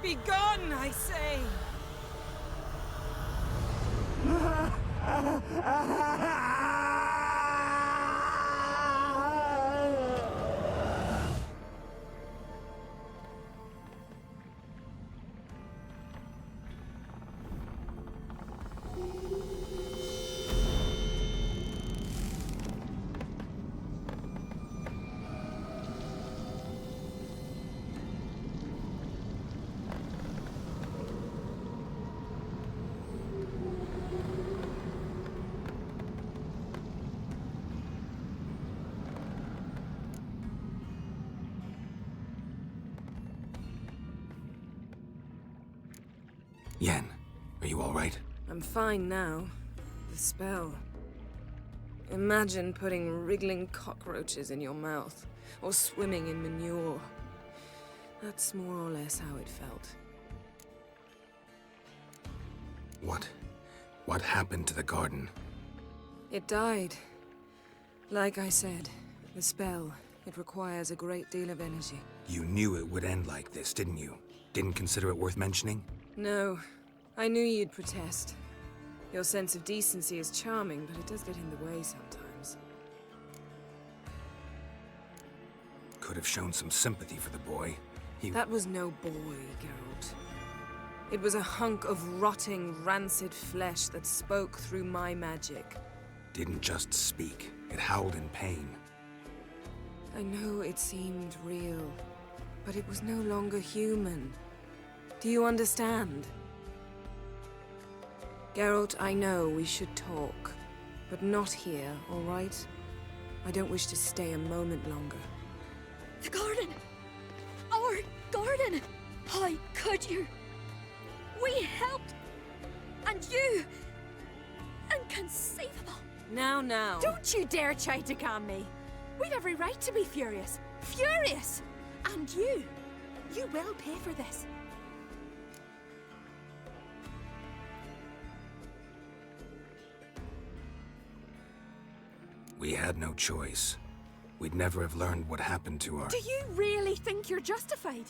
Begone, I say. Yen, are you all right? I'm fine now. The spell. Imagine putting wriggling cockroaches in your mouth, or swimming in manure. That's more or less how it felt. What happened to the garden? It died. Like I said, the spell, it requires a great deal of energy. You knew it would end like this, didn't you? Didn't consider it worth mentioning? No, I knew you'd protest. Your sense of decency is charming, but it does get in the way sometimes. Could have shown some sympathy for the boy. That was no boy, Geralt. It was a hunk of rotting, rancid flesh that spoke through my magic. Didn't just speak. It howled in pain. I know it seemed real, but it was no longer human. Do you understand? Geralt, I know we should talk, but not here, all right? I don't wish to stay a moment longer. The garden! Our garden! How could you? We helped! And you! Inconceivable! Now. Don't you dare try to calm me. We've every right to be furious. Furious! And you will pay for this. We had no choice. We'd never have learned what happened to our... Do you really think you're justified?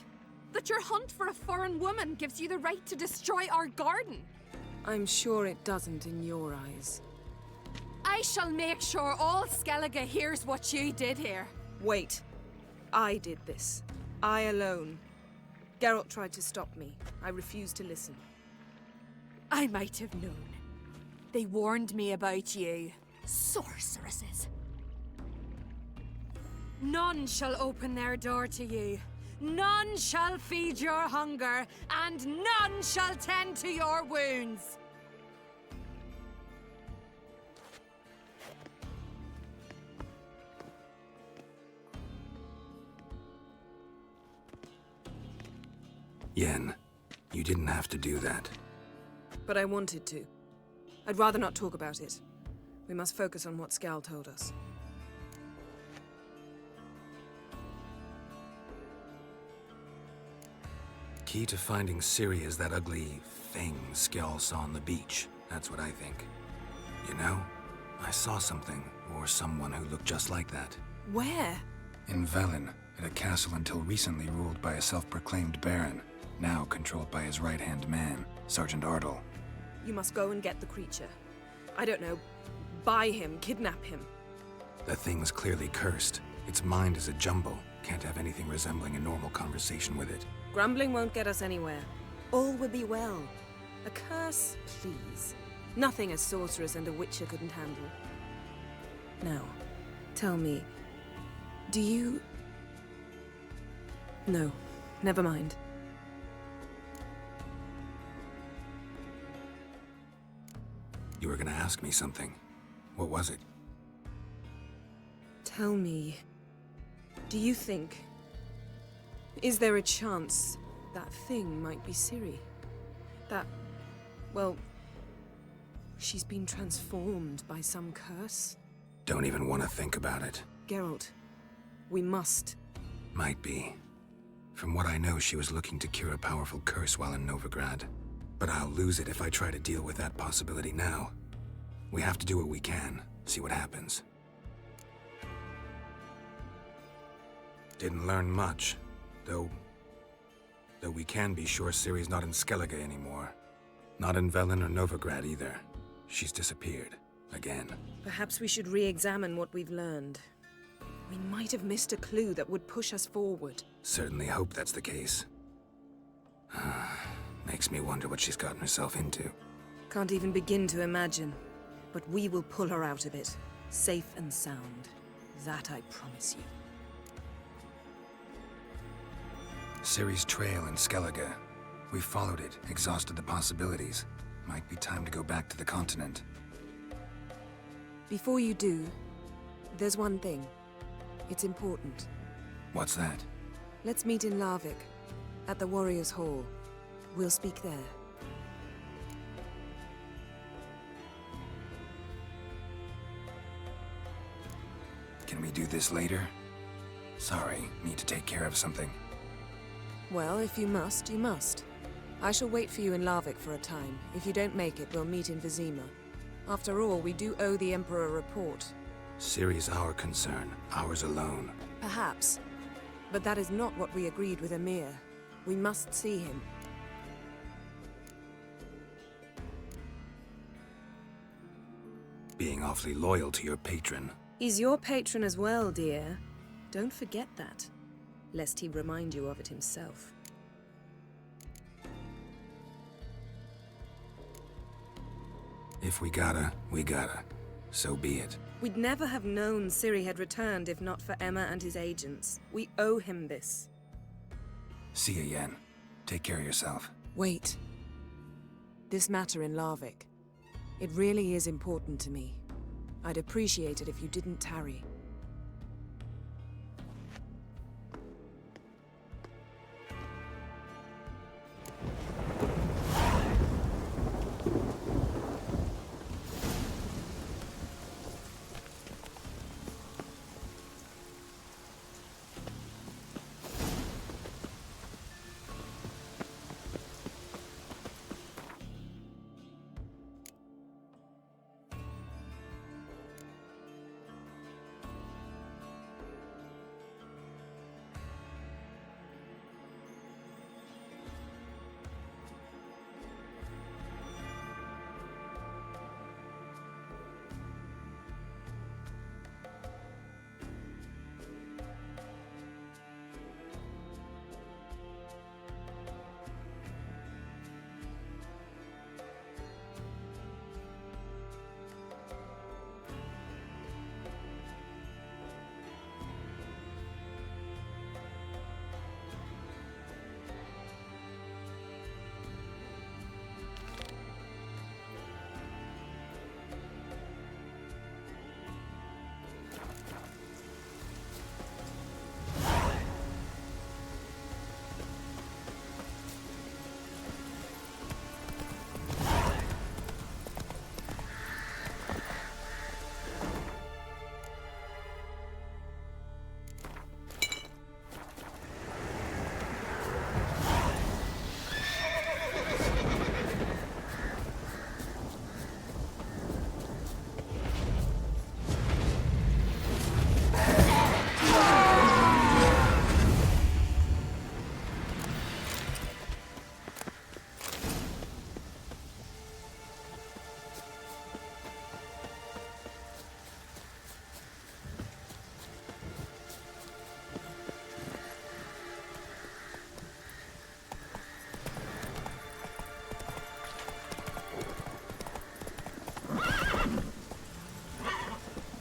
That your hunt for a foreign woman gives you the right to destroy our garden? I'm sure it doesn't in your eyes. I shall make sure all Skellige hears what you did here. Wait. I did this. I alone. Geralt tried to stop me. I refused to listen. I might have known. They warned me about you. Sorceresses. None shall open their door to you. None shall feed your hunger, and none shall tend to your wounds. Yen, you didn't have to do that. But I wanted to. I'd rather not talk about it. We must focus on what Skal told us. Key to finding Ciri is that ugly thing Skjall saw on the beach. That's what I think. You know, I saw something, or someone who looked just like that. Where? In Velen, at a castle until recently ruled by a self-proclaimed baron, now controlled by his right-hand man, Sergeant Ardle. You must go and get the creature. I don't know, buy him, kidnap him. The thing's clearly cursed. Its mind is a jumble. Can't have anything resembling a normal conversation with it. Grumbling won't get us anywhere. All will be well. A curse, please. Nothing a sorceress and a witcher couldn't handle. Now, tell me, do you... No, never mind. You were gonna ask me something. What was it? Tell me, do you think... Is there a chance that thing might be Ciri? That... well... she's been transformed by some curse? Don't even want to think about it. Geralt, we must. Might be. From what I know, she was looking to cure a powerful curse while in Novigrad. But I'll lose it if I try to deal with that possibility now. We have to do what we can, see what happens. Didn't learn much, though we can be sure Ciri's not in Skellige anymore. Not in Velen or Novigrad either. She's disappeared. Again. Perhaps we should re-examine what we've learned. We might have missed a clue that would push us forward. Certainly hope that's the case. Makes me wonder what she's gotten herself into. Can't even begin to imagine. But we will pull her out of it. Safe and sound. That I promise you. Ciri's trail in Skellige. We followed it, exhausted the possibilities. Might be time to go back to the continent. Before you do, there's one thing. It's important. What's that? Let's meet in Larvik, at the Warriors' Hall. We'll speak there. Can we do this later? Sorry, need to take care of something. Well, if you must, you must. I shall wait for you in Larvik for a time. If you don't make it, we'll meet in Vizima. After all, we do owe the Emperor a report. Ciri's our concern, ours alone. Perhaps. But that is not what we agreed with Emir. We must see him. being awfully loyal to your patron. He's your patron as well, dear. Don't forget that, lest he remind you of it himself. If we gotta, we gotta. So be it. We'd never have known Ciri had returned if not for Emma and his agents. We owe him this. See ya, Yen. Take care of yourself. Wait. This matter in Larvik. It really is important to me. I'd appreciate it if you didn't tarry.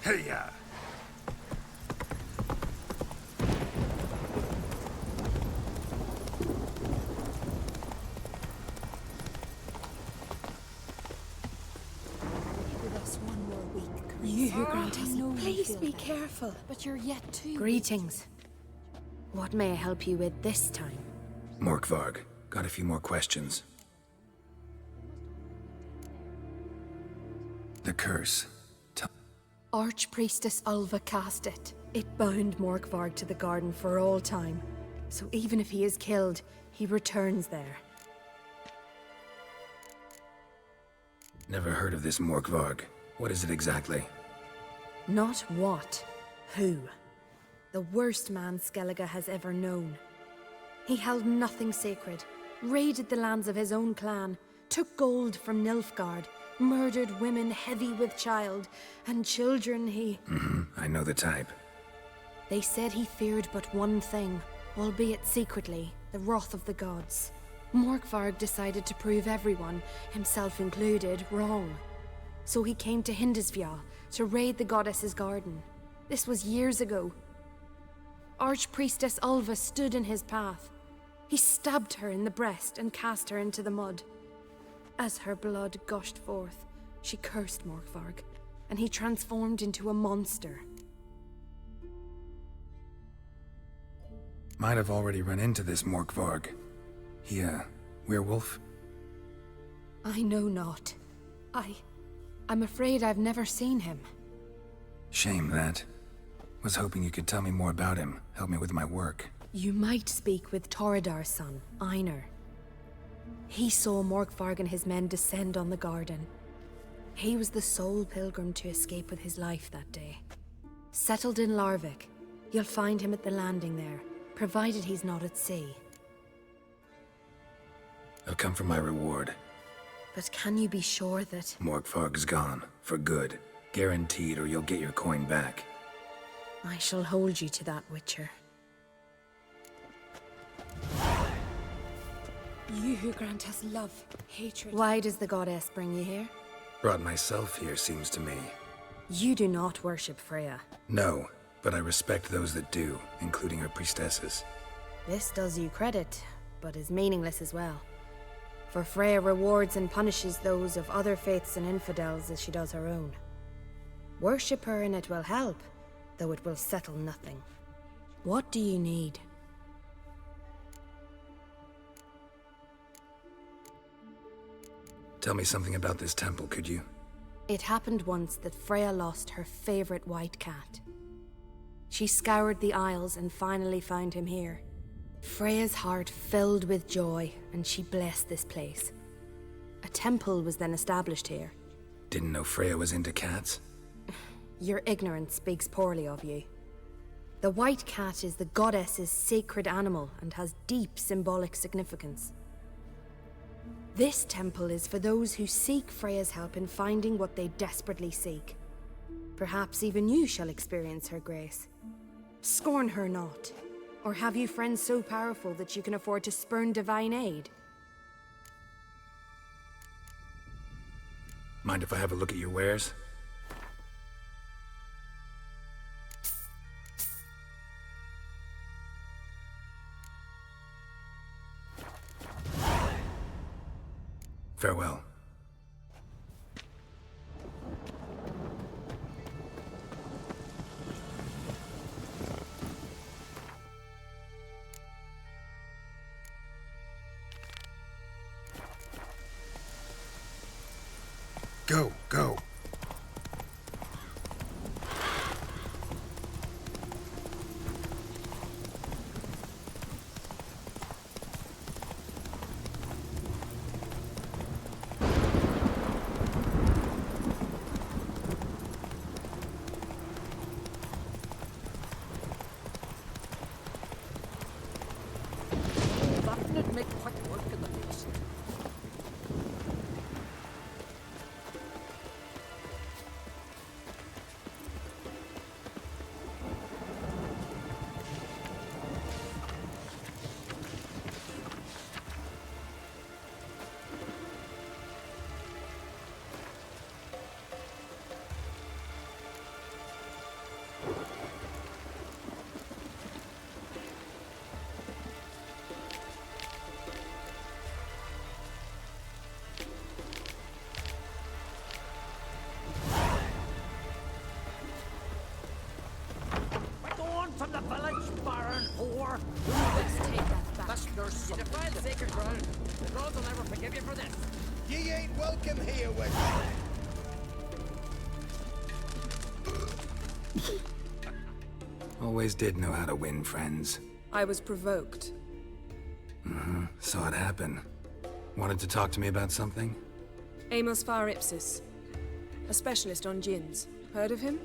Hey-ya! You grant us no. Please be careful. But you're yet too. Greetings. What may I help you with this time? Morkvarg, got a few more questions. The curse. Archpriestess Ulva cast it. It bound Morkvarg to the garden for all time. So even if he is killed, he returns there. Never heard of this Morkvarg. What is it exactly? Not what, who. The worst man Skellige has ever known. He held nothing sacred, raided the lands of his own clan, took gold from Nilfgaard, murdered women heavy with child, and children he... I know the type. They said he feared but one thing, albeit secretly, the wrath of the gods. Morkvarg decided to prove everyone, himself included, wrong. So he came to Hindisfjall to raid the goddess's garden. This was years ago. Archpriestess Ulva stood in his path. He stabbed her in the breast and cast her into the mud. As her blood gushed forth, she cursed Morkvarg, and he transformed into a monster. Might have already run into this Morkvarg. He, werewolf? I know not. I'm afraid I've never seen him. Shame that. Was hoping you could tell me more about him, help me with my work. You might speak with Toradar's son, Einar. He saw Morkvarg and his men descend on the garden. He was the sole pilgrim to escape with his life that day. Settled in Larvik, you'll find him at the landing there, provided he's not at sea. I'll come for my reward. But can you be sure that... Morkvarg's gone, for good. Guaranteed, or you'll get your coin back. I shall hold you to that, Witcher. You who grant us love, hatred. Why does the goddess bring you here? Brought myself here, seems to me. You do not worship Freya. No, but I respect those that do, including her priestesses. This does you credit, but is meaningless as well. For Freya rewards and punishes those of other faiths and infidels as she does her own. Worship her and it will help, though it will settle nothing. What do you need? Tell me something about this temple, could you? It happened once that Freya lost her favorite white cat. She scoured the Isles and finally found him here. Freya's heart filled with joy, and she blessed this place. A temple was then established here. Didn't know Freya was into cats? Your ignorance speaks poorly of you. The white cat is the goddess's sacred animal and has deep symbolic significance. This temple is for those who seek Freya's help in finding what they desperately seek. Perhaps even you shall experience her grace. Scorn her not. Or have you friends so powerful that you can afford to spurn divine aid? Mind if I have a look at your wares? Farewell. Go, go. That'd make quick work in the beast. From the village, Baron whore! Let's take that back. That's your son. You defiled sacred ground. The gods will never forgive you for this. Ye ain't welcome here, Always did know how to win friends. I was provoked. Saw it happen. Wanted to talk to me about something? Amos Far Ipsis. A specialist on djinns. Heard of him?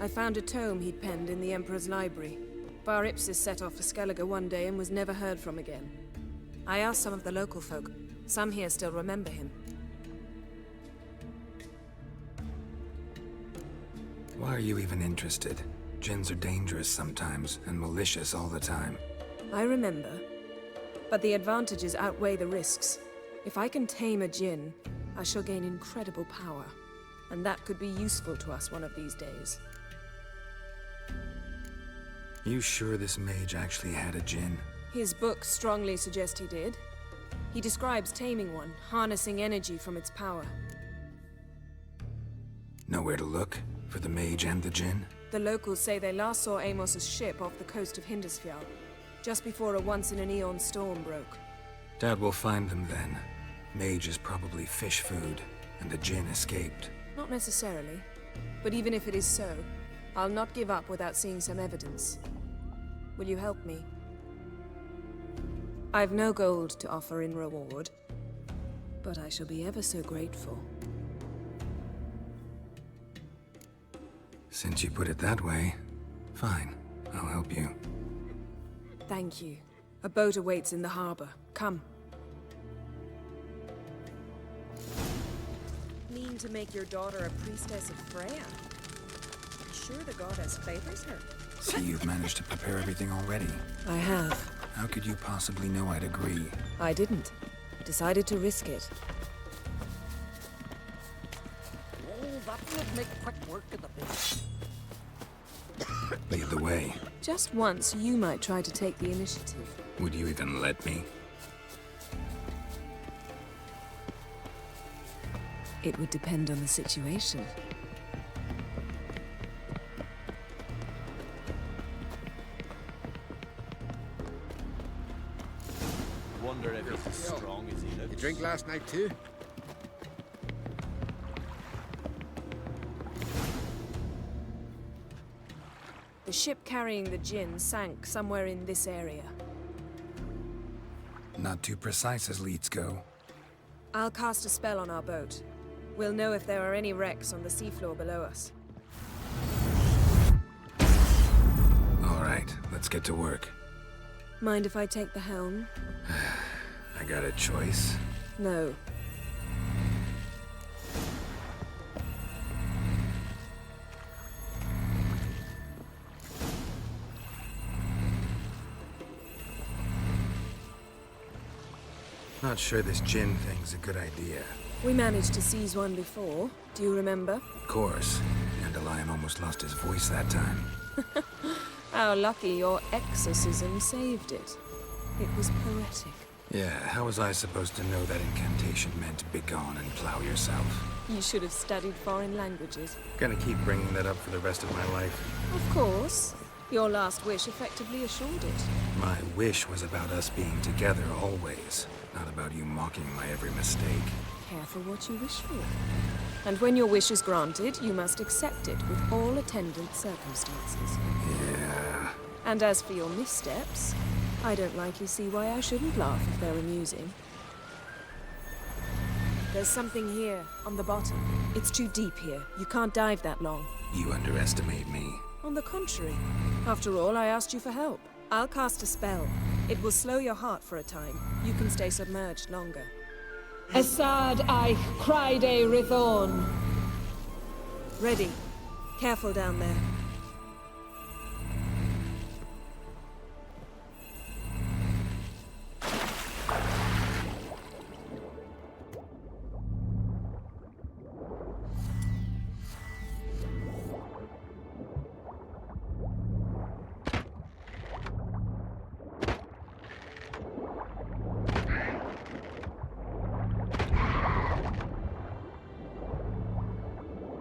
I found a tome he'd penned in the Emperor's library. Far Ipsis set off for Skellige one day and was never heard from again. I asked some of the local folk. Some here still remember him. Why are you even interested? Djinns are dangerous sometimes, and malicious all the time. I remember. But the advantages outweigh the risks. If I can tame a djinn, I shall gain incredible power. And that could be useful to us one of these days. You sure this mage actually had a djinn? His books strongly suggest he did. He describes taming one, harnessing energy from its power. Nowhere to look? For the mage and the djinn? The locals say they last saw Amos's ship off the coast of Hindisfjall, just before a once-in-an-eon storm broke. Doubt we'll find them then. Mage is probably fish food, and the djinn escaped. Not necessarily. But even if it is so, I'll not give up without seeing some evidence. Will you help me? I've no gold to offer in reward, but I shall be ever so grateful. Since you put it that way, fine. I'll help you. Thank you. A boat awaits in the harbor. Come. that mean to make your daughter a priestess of Freya? I'm sure the goddess favors her. See, you've managed to prepare everything already. I have. How could you possibly know I'd agree? I didn't. Decided to risk it. Oh, that would make quick work of the beast. Lead the way. Just once, you might try to take the initiative. Would you even let me? It would depend on the situation. Wonder if he's as strong as he looks. You drink last night too? The ship carrying the gin sank somewhere in this area. Not too precise as leads go. I'll cast a spell on our boat. We'll know if there are any wrecks on the seafloor below us. All right, let's get to work. Mind if I take the helm? I got a choice. No. Not sure this gin thing's a good idea. We managed to seize one before. Do you remember? Of course. Dandelion almost lost his voice that time. How lucky your exorcism saved it. It was poetic. Yeah, how was I supposed to know that incantation meant begone and plow yourself? You should have studied foreign languages. Gonna keep bringing that up for the rest of my life. Of course. Your last wish effectively assured it. My wish was about us being together always, not about you mocking my every mistake. Careful what you wish for. And when your wish is granted, you must accept it with all attendant circumstances. Yeah. And as for your missteps, I don't rightly see why I shouldn't laugh if they're amusing. There's something here, on the bottom. It's too deep here. You can't dive that long. You underestimate me. On the contrary. After all, I asked you for help. I'll cast a spell. It will slow your heart for a time. You can stay submerged longer. Assad I Cride Rithorn. Ready. Careful down there.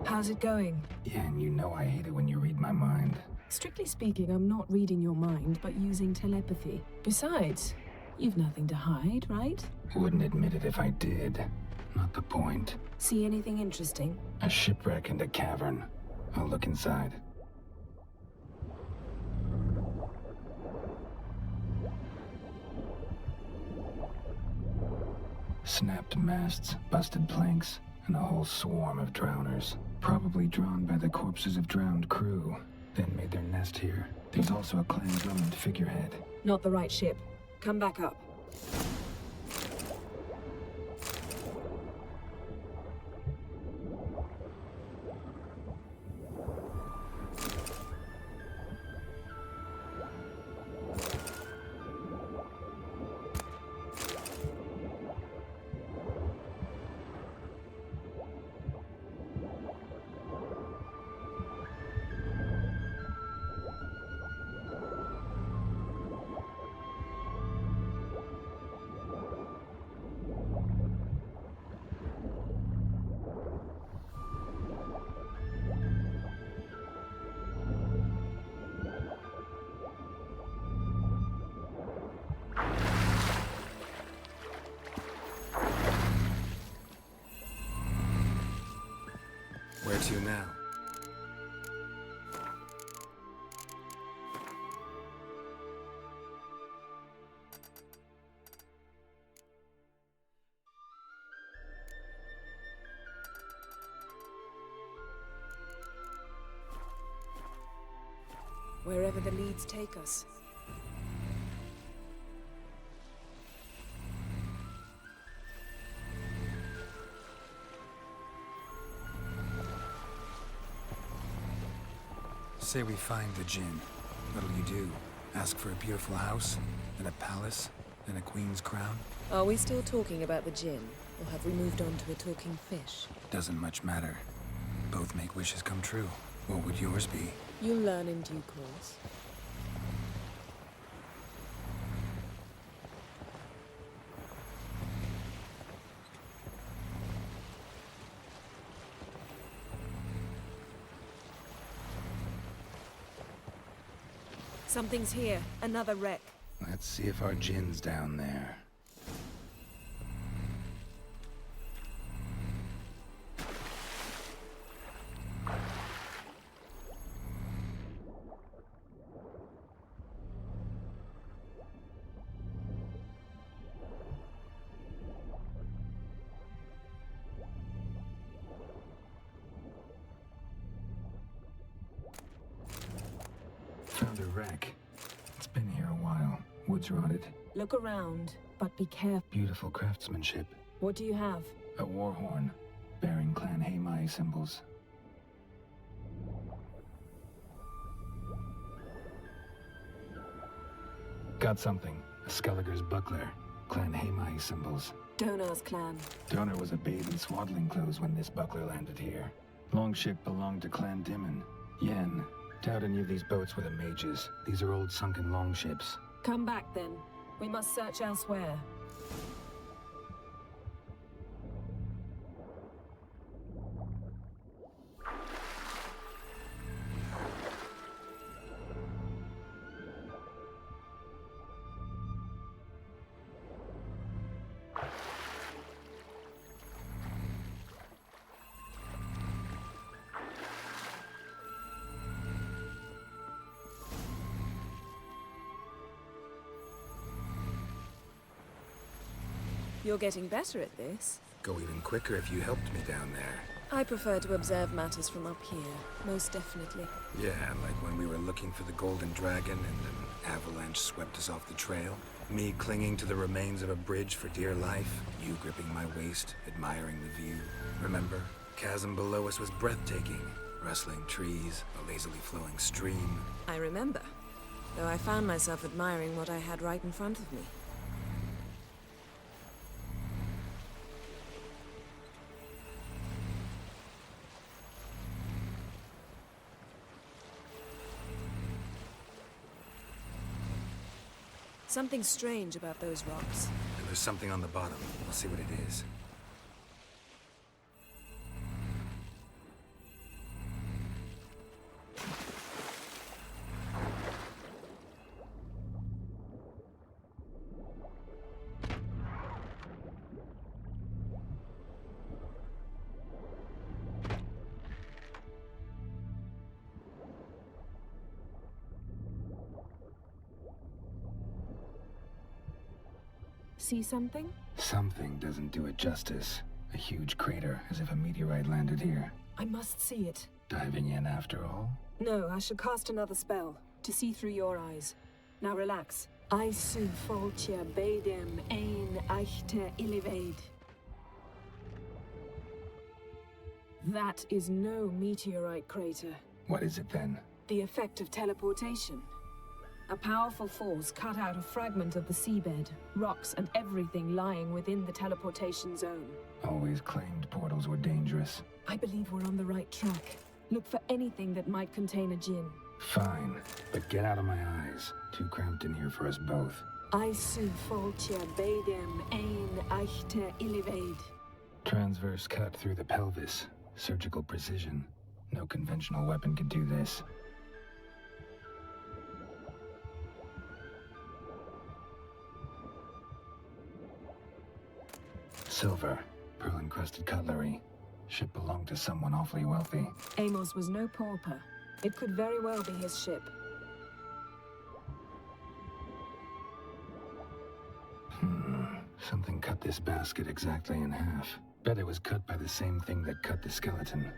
How's it going? Yeah, and you know I hate it when you read my mind. Strictly speaking, I'm not reading your mind, but using telepathy. Besides, you've nothing to hide, right? Wouldn't admit it if I did. Not the point. See anything interesting? A shipwreck and a cavern. I'll look inside. Snapped masts, busted planks, and a whole swarm of drowners. Probably drawn by the corpses of drowned crew. Then made their nest here. There's also a clan drummond figurehead. Not the right ship. Come back up. Where to now? Wherever the leads take us. Say we find the Jinn. What'll you do? Ask for a beautiful house? And a palace? And a queen's crown? Are we still talking about the Jinn? Or have we moved on to a talking fish? Doesn't much matter. Both make wishes come true. What would yours be? You'll learn in due course. Something's here. Another wreck. Let's see if our Jinn's down there. Found a wreck. It's been here a while. Wood's rotted. Look around, but be careful. Beautiful craftsmanship. What do you have? A war horn, bearing Clan Haemai symbols. Got something. A Skelliger's buckler. Clan Haemai symbols. Donar's clan. Donar was a babe in swaddling clothes when this buckler landed here. Longship belonged to Clan Dimon. Yen. Doubt any of these boats were the mages. These are old sunken longships. Come back then. We must search elsewhere. You're getting better at this. Go even quicker if you helped me down there. I prefer to observe matters from up here, most definitely. Yeah, like when we were looking for the Golden Dragon and an avalanche swept us off the trail. Me clinging to the remains of a bridge for dear life. You gripping my waist, admiring the view. Remember? Chasm below us was breathtaking. Rustling trees, a lazily flowing stream. I remember, though I found myself admiring what I had right in front of me. Something strange about those rocks. And there's something on the bottom. I'll see what it is. See something? Something doesn't do it justice. A huge crater, as if a meteorite landed here. I must see it. Diving in after all? No, I should cast another spell, to see through your eyes. Now relax. I su foltia bedem ein eichte illivaid. That is no meteorite crater. What is it then? The effect of teleportation. A powerful force cut out a fragment of the seabed, rocks and everything lying within the teleportation zone. Always claimed portals were dangerous. I believe we're on the right track. Look for anything that might contain a djinn. Fine, but get out of my eyes. Too cramped in here for us both. I su foltia bedem ein eichte illivaid. Transverse cut through the pelvis. Surgical precision. No conventional weapon could do this. Silver, pearl-encrusted cutlery. Ship belonged to someone awfully wealthy. Amos was no pauper. It could very well be his ship. Something cut this basket exactly in half. Bet it was cut by the same thing that cut the skeleton.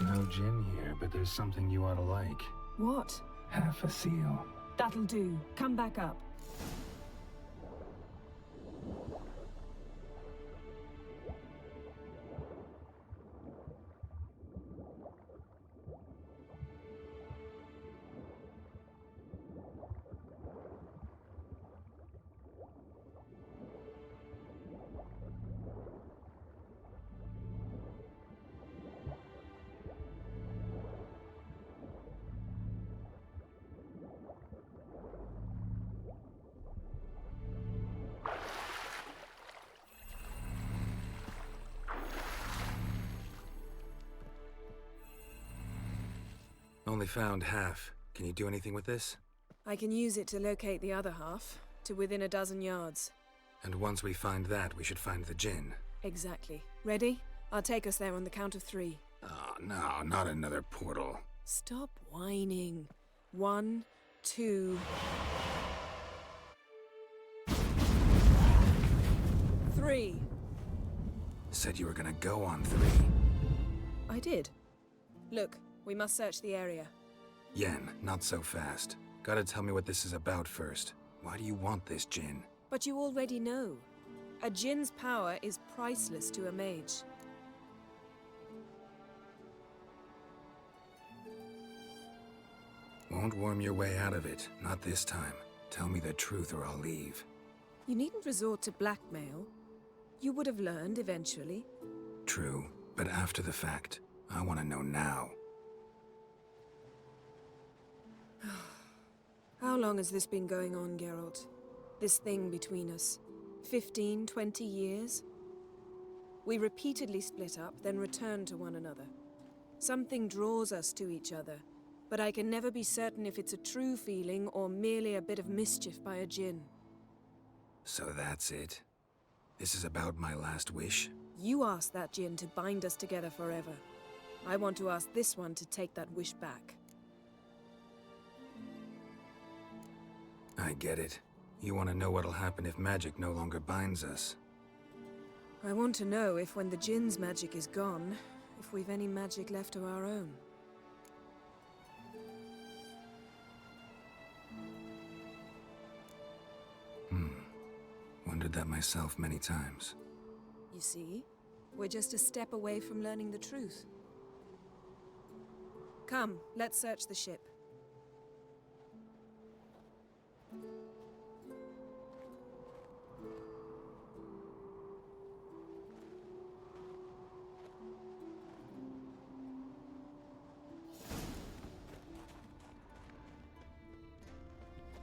No gin here, but there's something you ought to like. What? Half a seal. That'll do. Come back up. Only found half. Can you do anything with this? I can use it to locate the other half, to within a dozen yards. And once we find that, we should find the gin. Exactly. Ready? I'll take us there on the count of 3. Oh, no, not another portal. Stop whining. 1, 2... 3. Said you were gonna go on 3. I did. Look, we must search the area. Yen, not so fast. Gotta tell me what this is about first. Why do you want this gin? But you already know. A djinn's power is priceless to a mage. Won't worm your way out of it. Not this time. Tell me the truth or I'll leave. You needn't resort to blackmail. You would have learned eventually. True, but after the fact. I want to know now. How long has this been going on, Geralt? This thing between us? 15, 20 years? We repeatedly split up, then returned to one another. Something draws us to each other, but I can never be certain if it's a true feeling or merely a bit of mischief by a djinn. So that's it? This is about my last wish? You asked that djinn to bind us together forever. I want to ask this one to take that wish back. I get it. You want to know what'll happen if magic no longer binds us. I want to know if when the djinn's magic is gone, if we've any magic left of our own. Wondered that myself many times. You see? We're just a step away from learning the truth. Come, let's search the ship.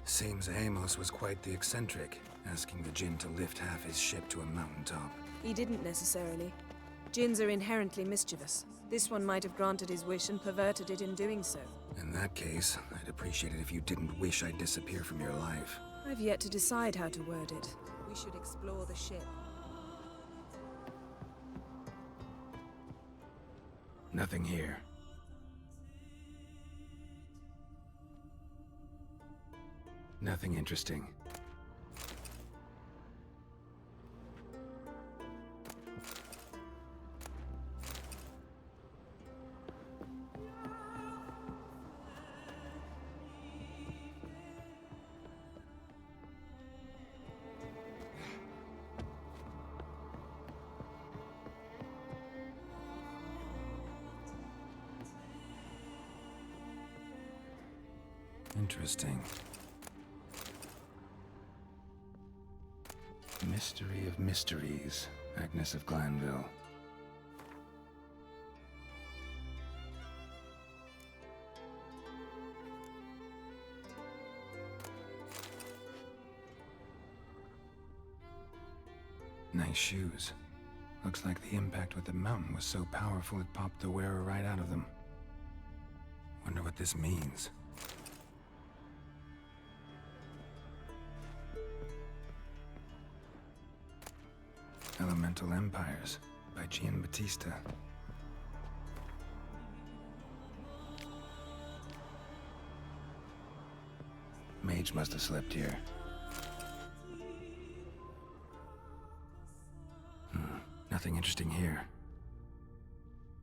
Seems Amos was quite the eccentric, asking the djinn to lift half his ship to a mountaintop. He didn't necessarily. Djinns are inherently mischievous. This one might have granted his wish and perverted it in doing so. In that case, I'd appreciate it if you didn't wish I'd disappear from your life. I've yet to decide how to word it. We should explore the ship. Nothing here. Nothing interesting. Interesting. Mystery of Mysteries, Agnes of Glanville. Nice shoes. Looks like the impact with the mountain was so powerful it popped the wearer right out of them. Wonder what this means. Elemental Empires by Giambattista. Mage must have slept here. Nothing interesting here.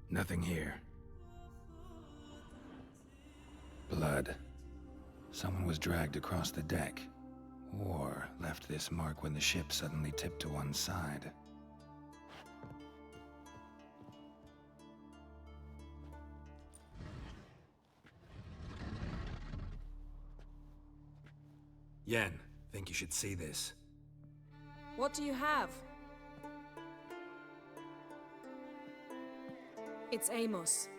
Nothing here. Blood. Someone was dragged across the deck. Or left this mark when the ship suddenly tipped to one side. Yen, think you should see this. What do you have? It's Amos.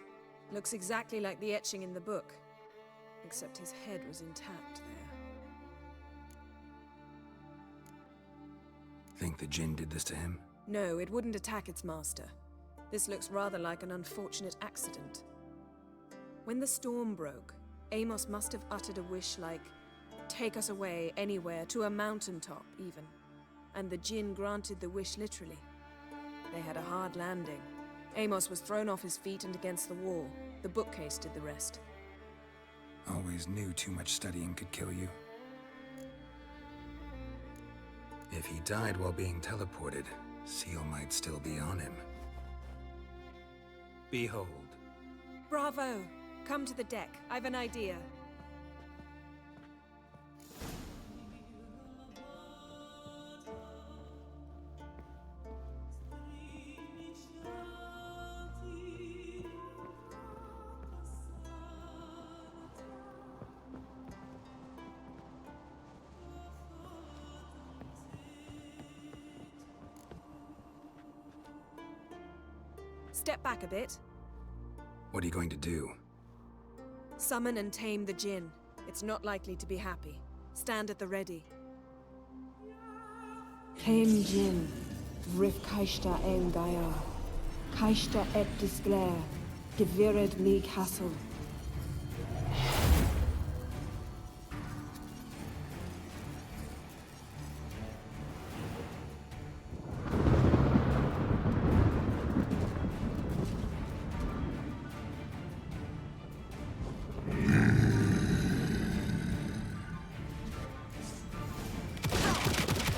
Looks exactly like the etching in the book. Except his head was intact there. Think the Jinn did this to him? No, it wouldn't attack its master. This looks rather like an unfortunate accident. When the storm broke, Amos must have uttered a wish like, "Take us away, anywhere, to a mountaintop, even." And the Jinn granted the wish literally. They had a hard landing. Amos was thrown off his feet and against the wall. The bookcase did the rest. Always knew too much studying could kill you. If he died while being teleported, Seal might still be on him. Behold. Bravo! Come to the deck. I've an idea. Step back a bit. What are you going to do? Summon and tame the Jinn. It's not likely to be happy. Stand at the ready. Tame Jinn, Vrif Kaishta en Gaia, Kaishta et Disglair, Gevired me Castle.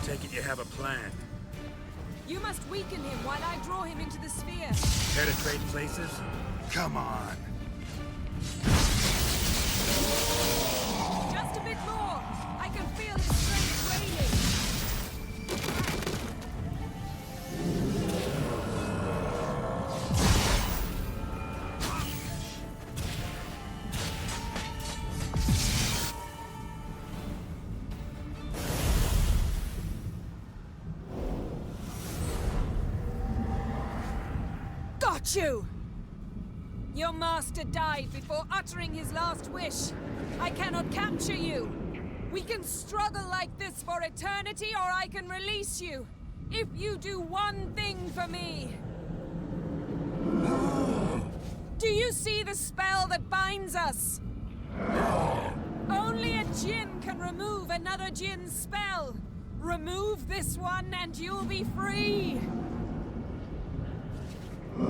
Take it you have a plan. You must weaken him while I draw him into the sphere. Care to trade places? Come on! Just a bit more! I can feel his strength waning! Got you! Your master died before uttering his last wish. I cannot capture you. We can struggle like this for eternity, or I can release you. If you do one thing for me. Do you see the spell that binds us? Only a Jinn can remove another Jinn's spell. Remove this one and you'll be free. You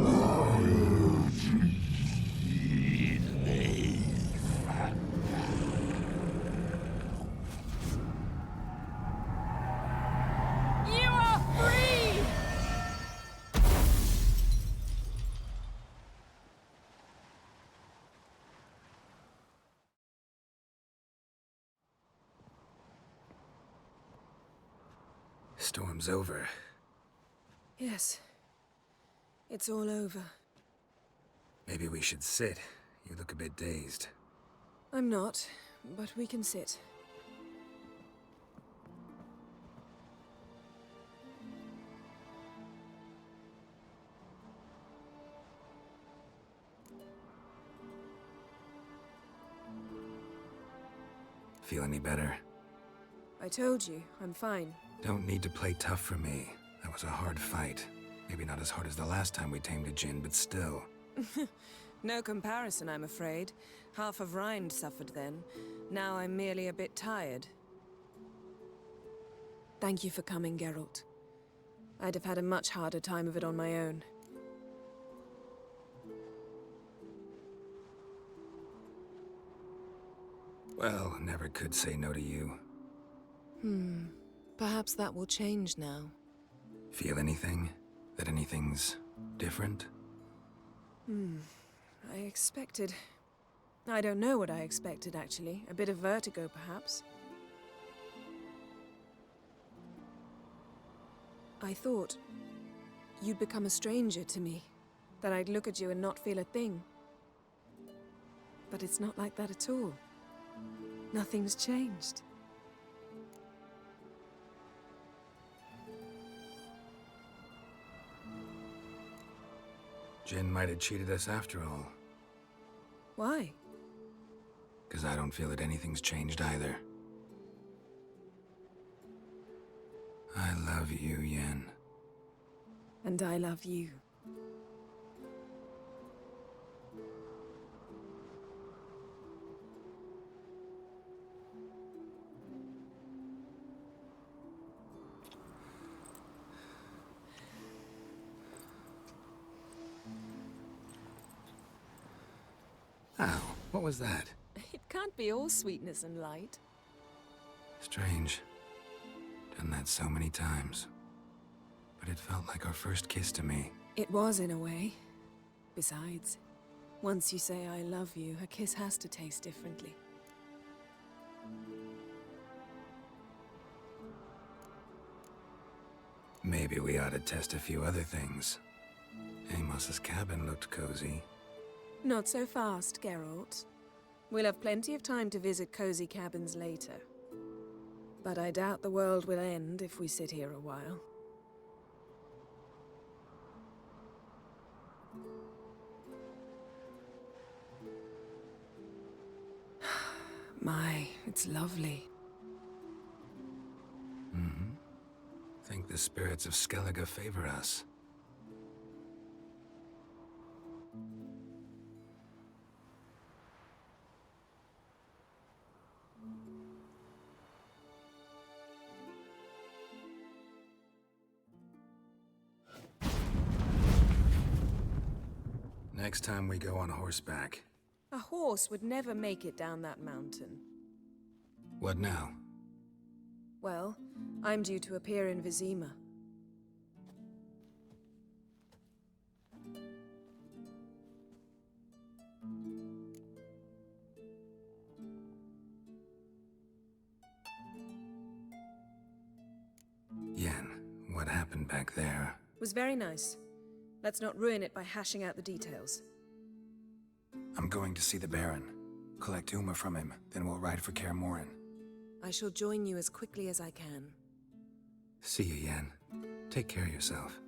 are free! Storm's over. Yes. It's all over. Maybe we should sit. You look a bit dazed. I'm not, but we can sit. Feel any better? I told you, I'm fine. Don't need to play tough for me. That was a hard fight. Maybe not as hard as the last time we tamed a Jinn, but still. No comparison, I'm afraid. Half of Rind suffered then. Now I'm merely a bit tired. Thank you for coming, Geralt. I'd have had a much harder time of it on my own. Well, never could say no to you. Perhaps that will change now. Feel anything? That anything's different? I expected I don't know what I expected, actually. A bit of vertigo, perhaps. I thought you'd become a stranger to me, that I'd look at you and not feel a thing. But it's not like that at all. Nothing's changed. Jin might have cheated us after all. Why? Because I don't feel that anything's changed either. I love you, Yen. And I love you. Ow, what was that? It can't be all sweetness and light. Strange. Done that so many times. But it felt like our first kiss to me. It was, in a way. Besides, once you say I love you, a kiss has to taste differently. Maybe we ought to test a few other things. Amos's cabin looked cozy. Not so fast, Geralt. We'll have plenty of time to visit cozy cabins later. But I doubt the world will end if we sit here a while. My, it's lovely. Mm-hmm. Think the spirits of Skellige favor us. Next time we go on horseback. A horse would never make it down that mountain. What now? Well, I'm due to appear in Vizima. Yen, what happened back there? It was very nice. Let's not ruin it by hashing out the details. I'm going to see the Baron. Collect Uma from him, then we'll ride for Kaer Morhen. I shall join you as quickly as I can. See you, Yen. Take care of yourself.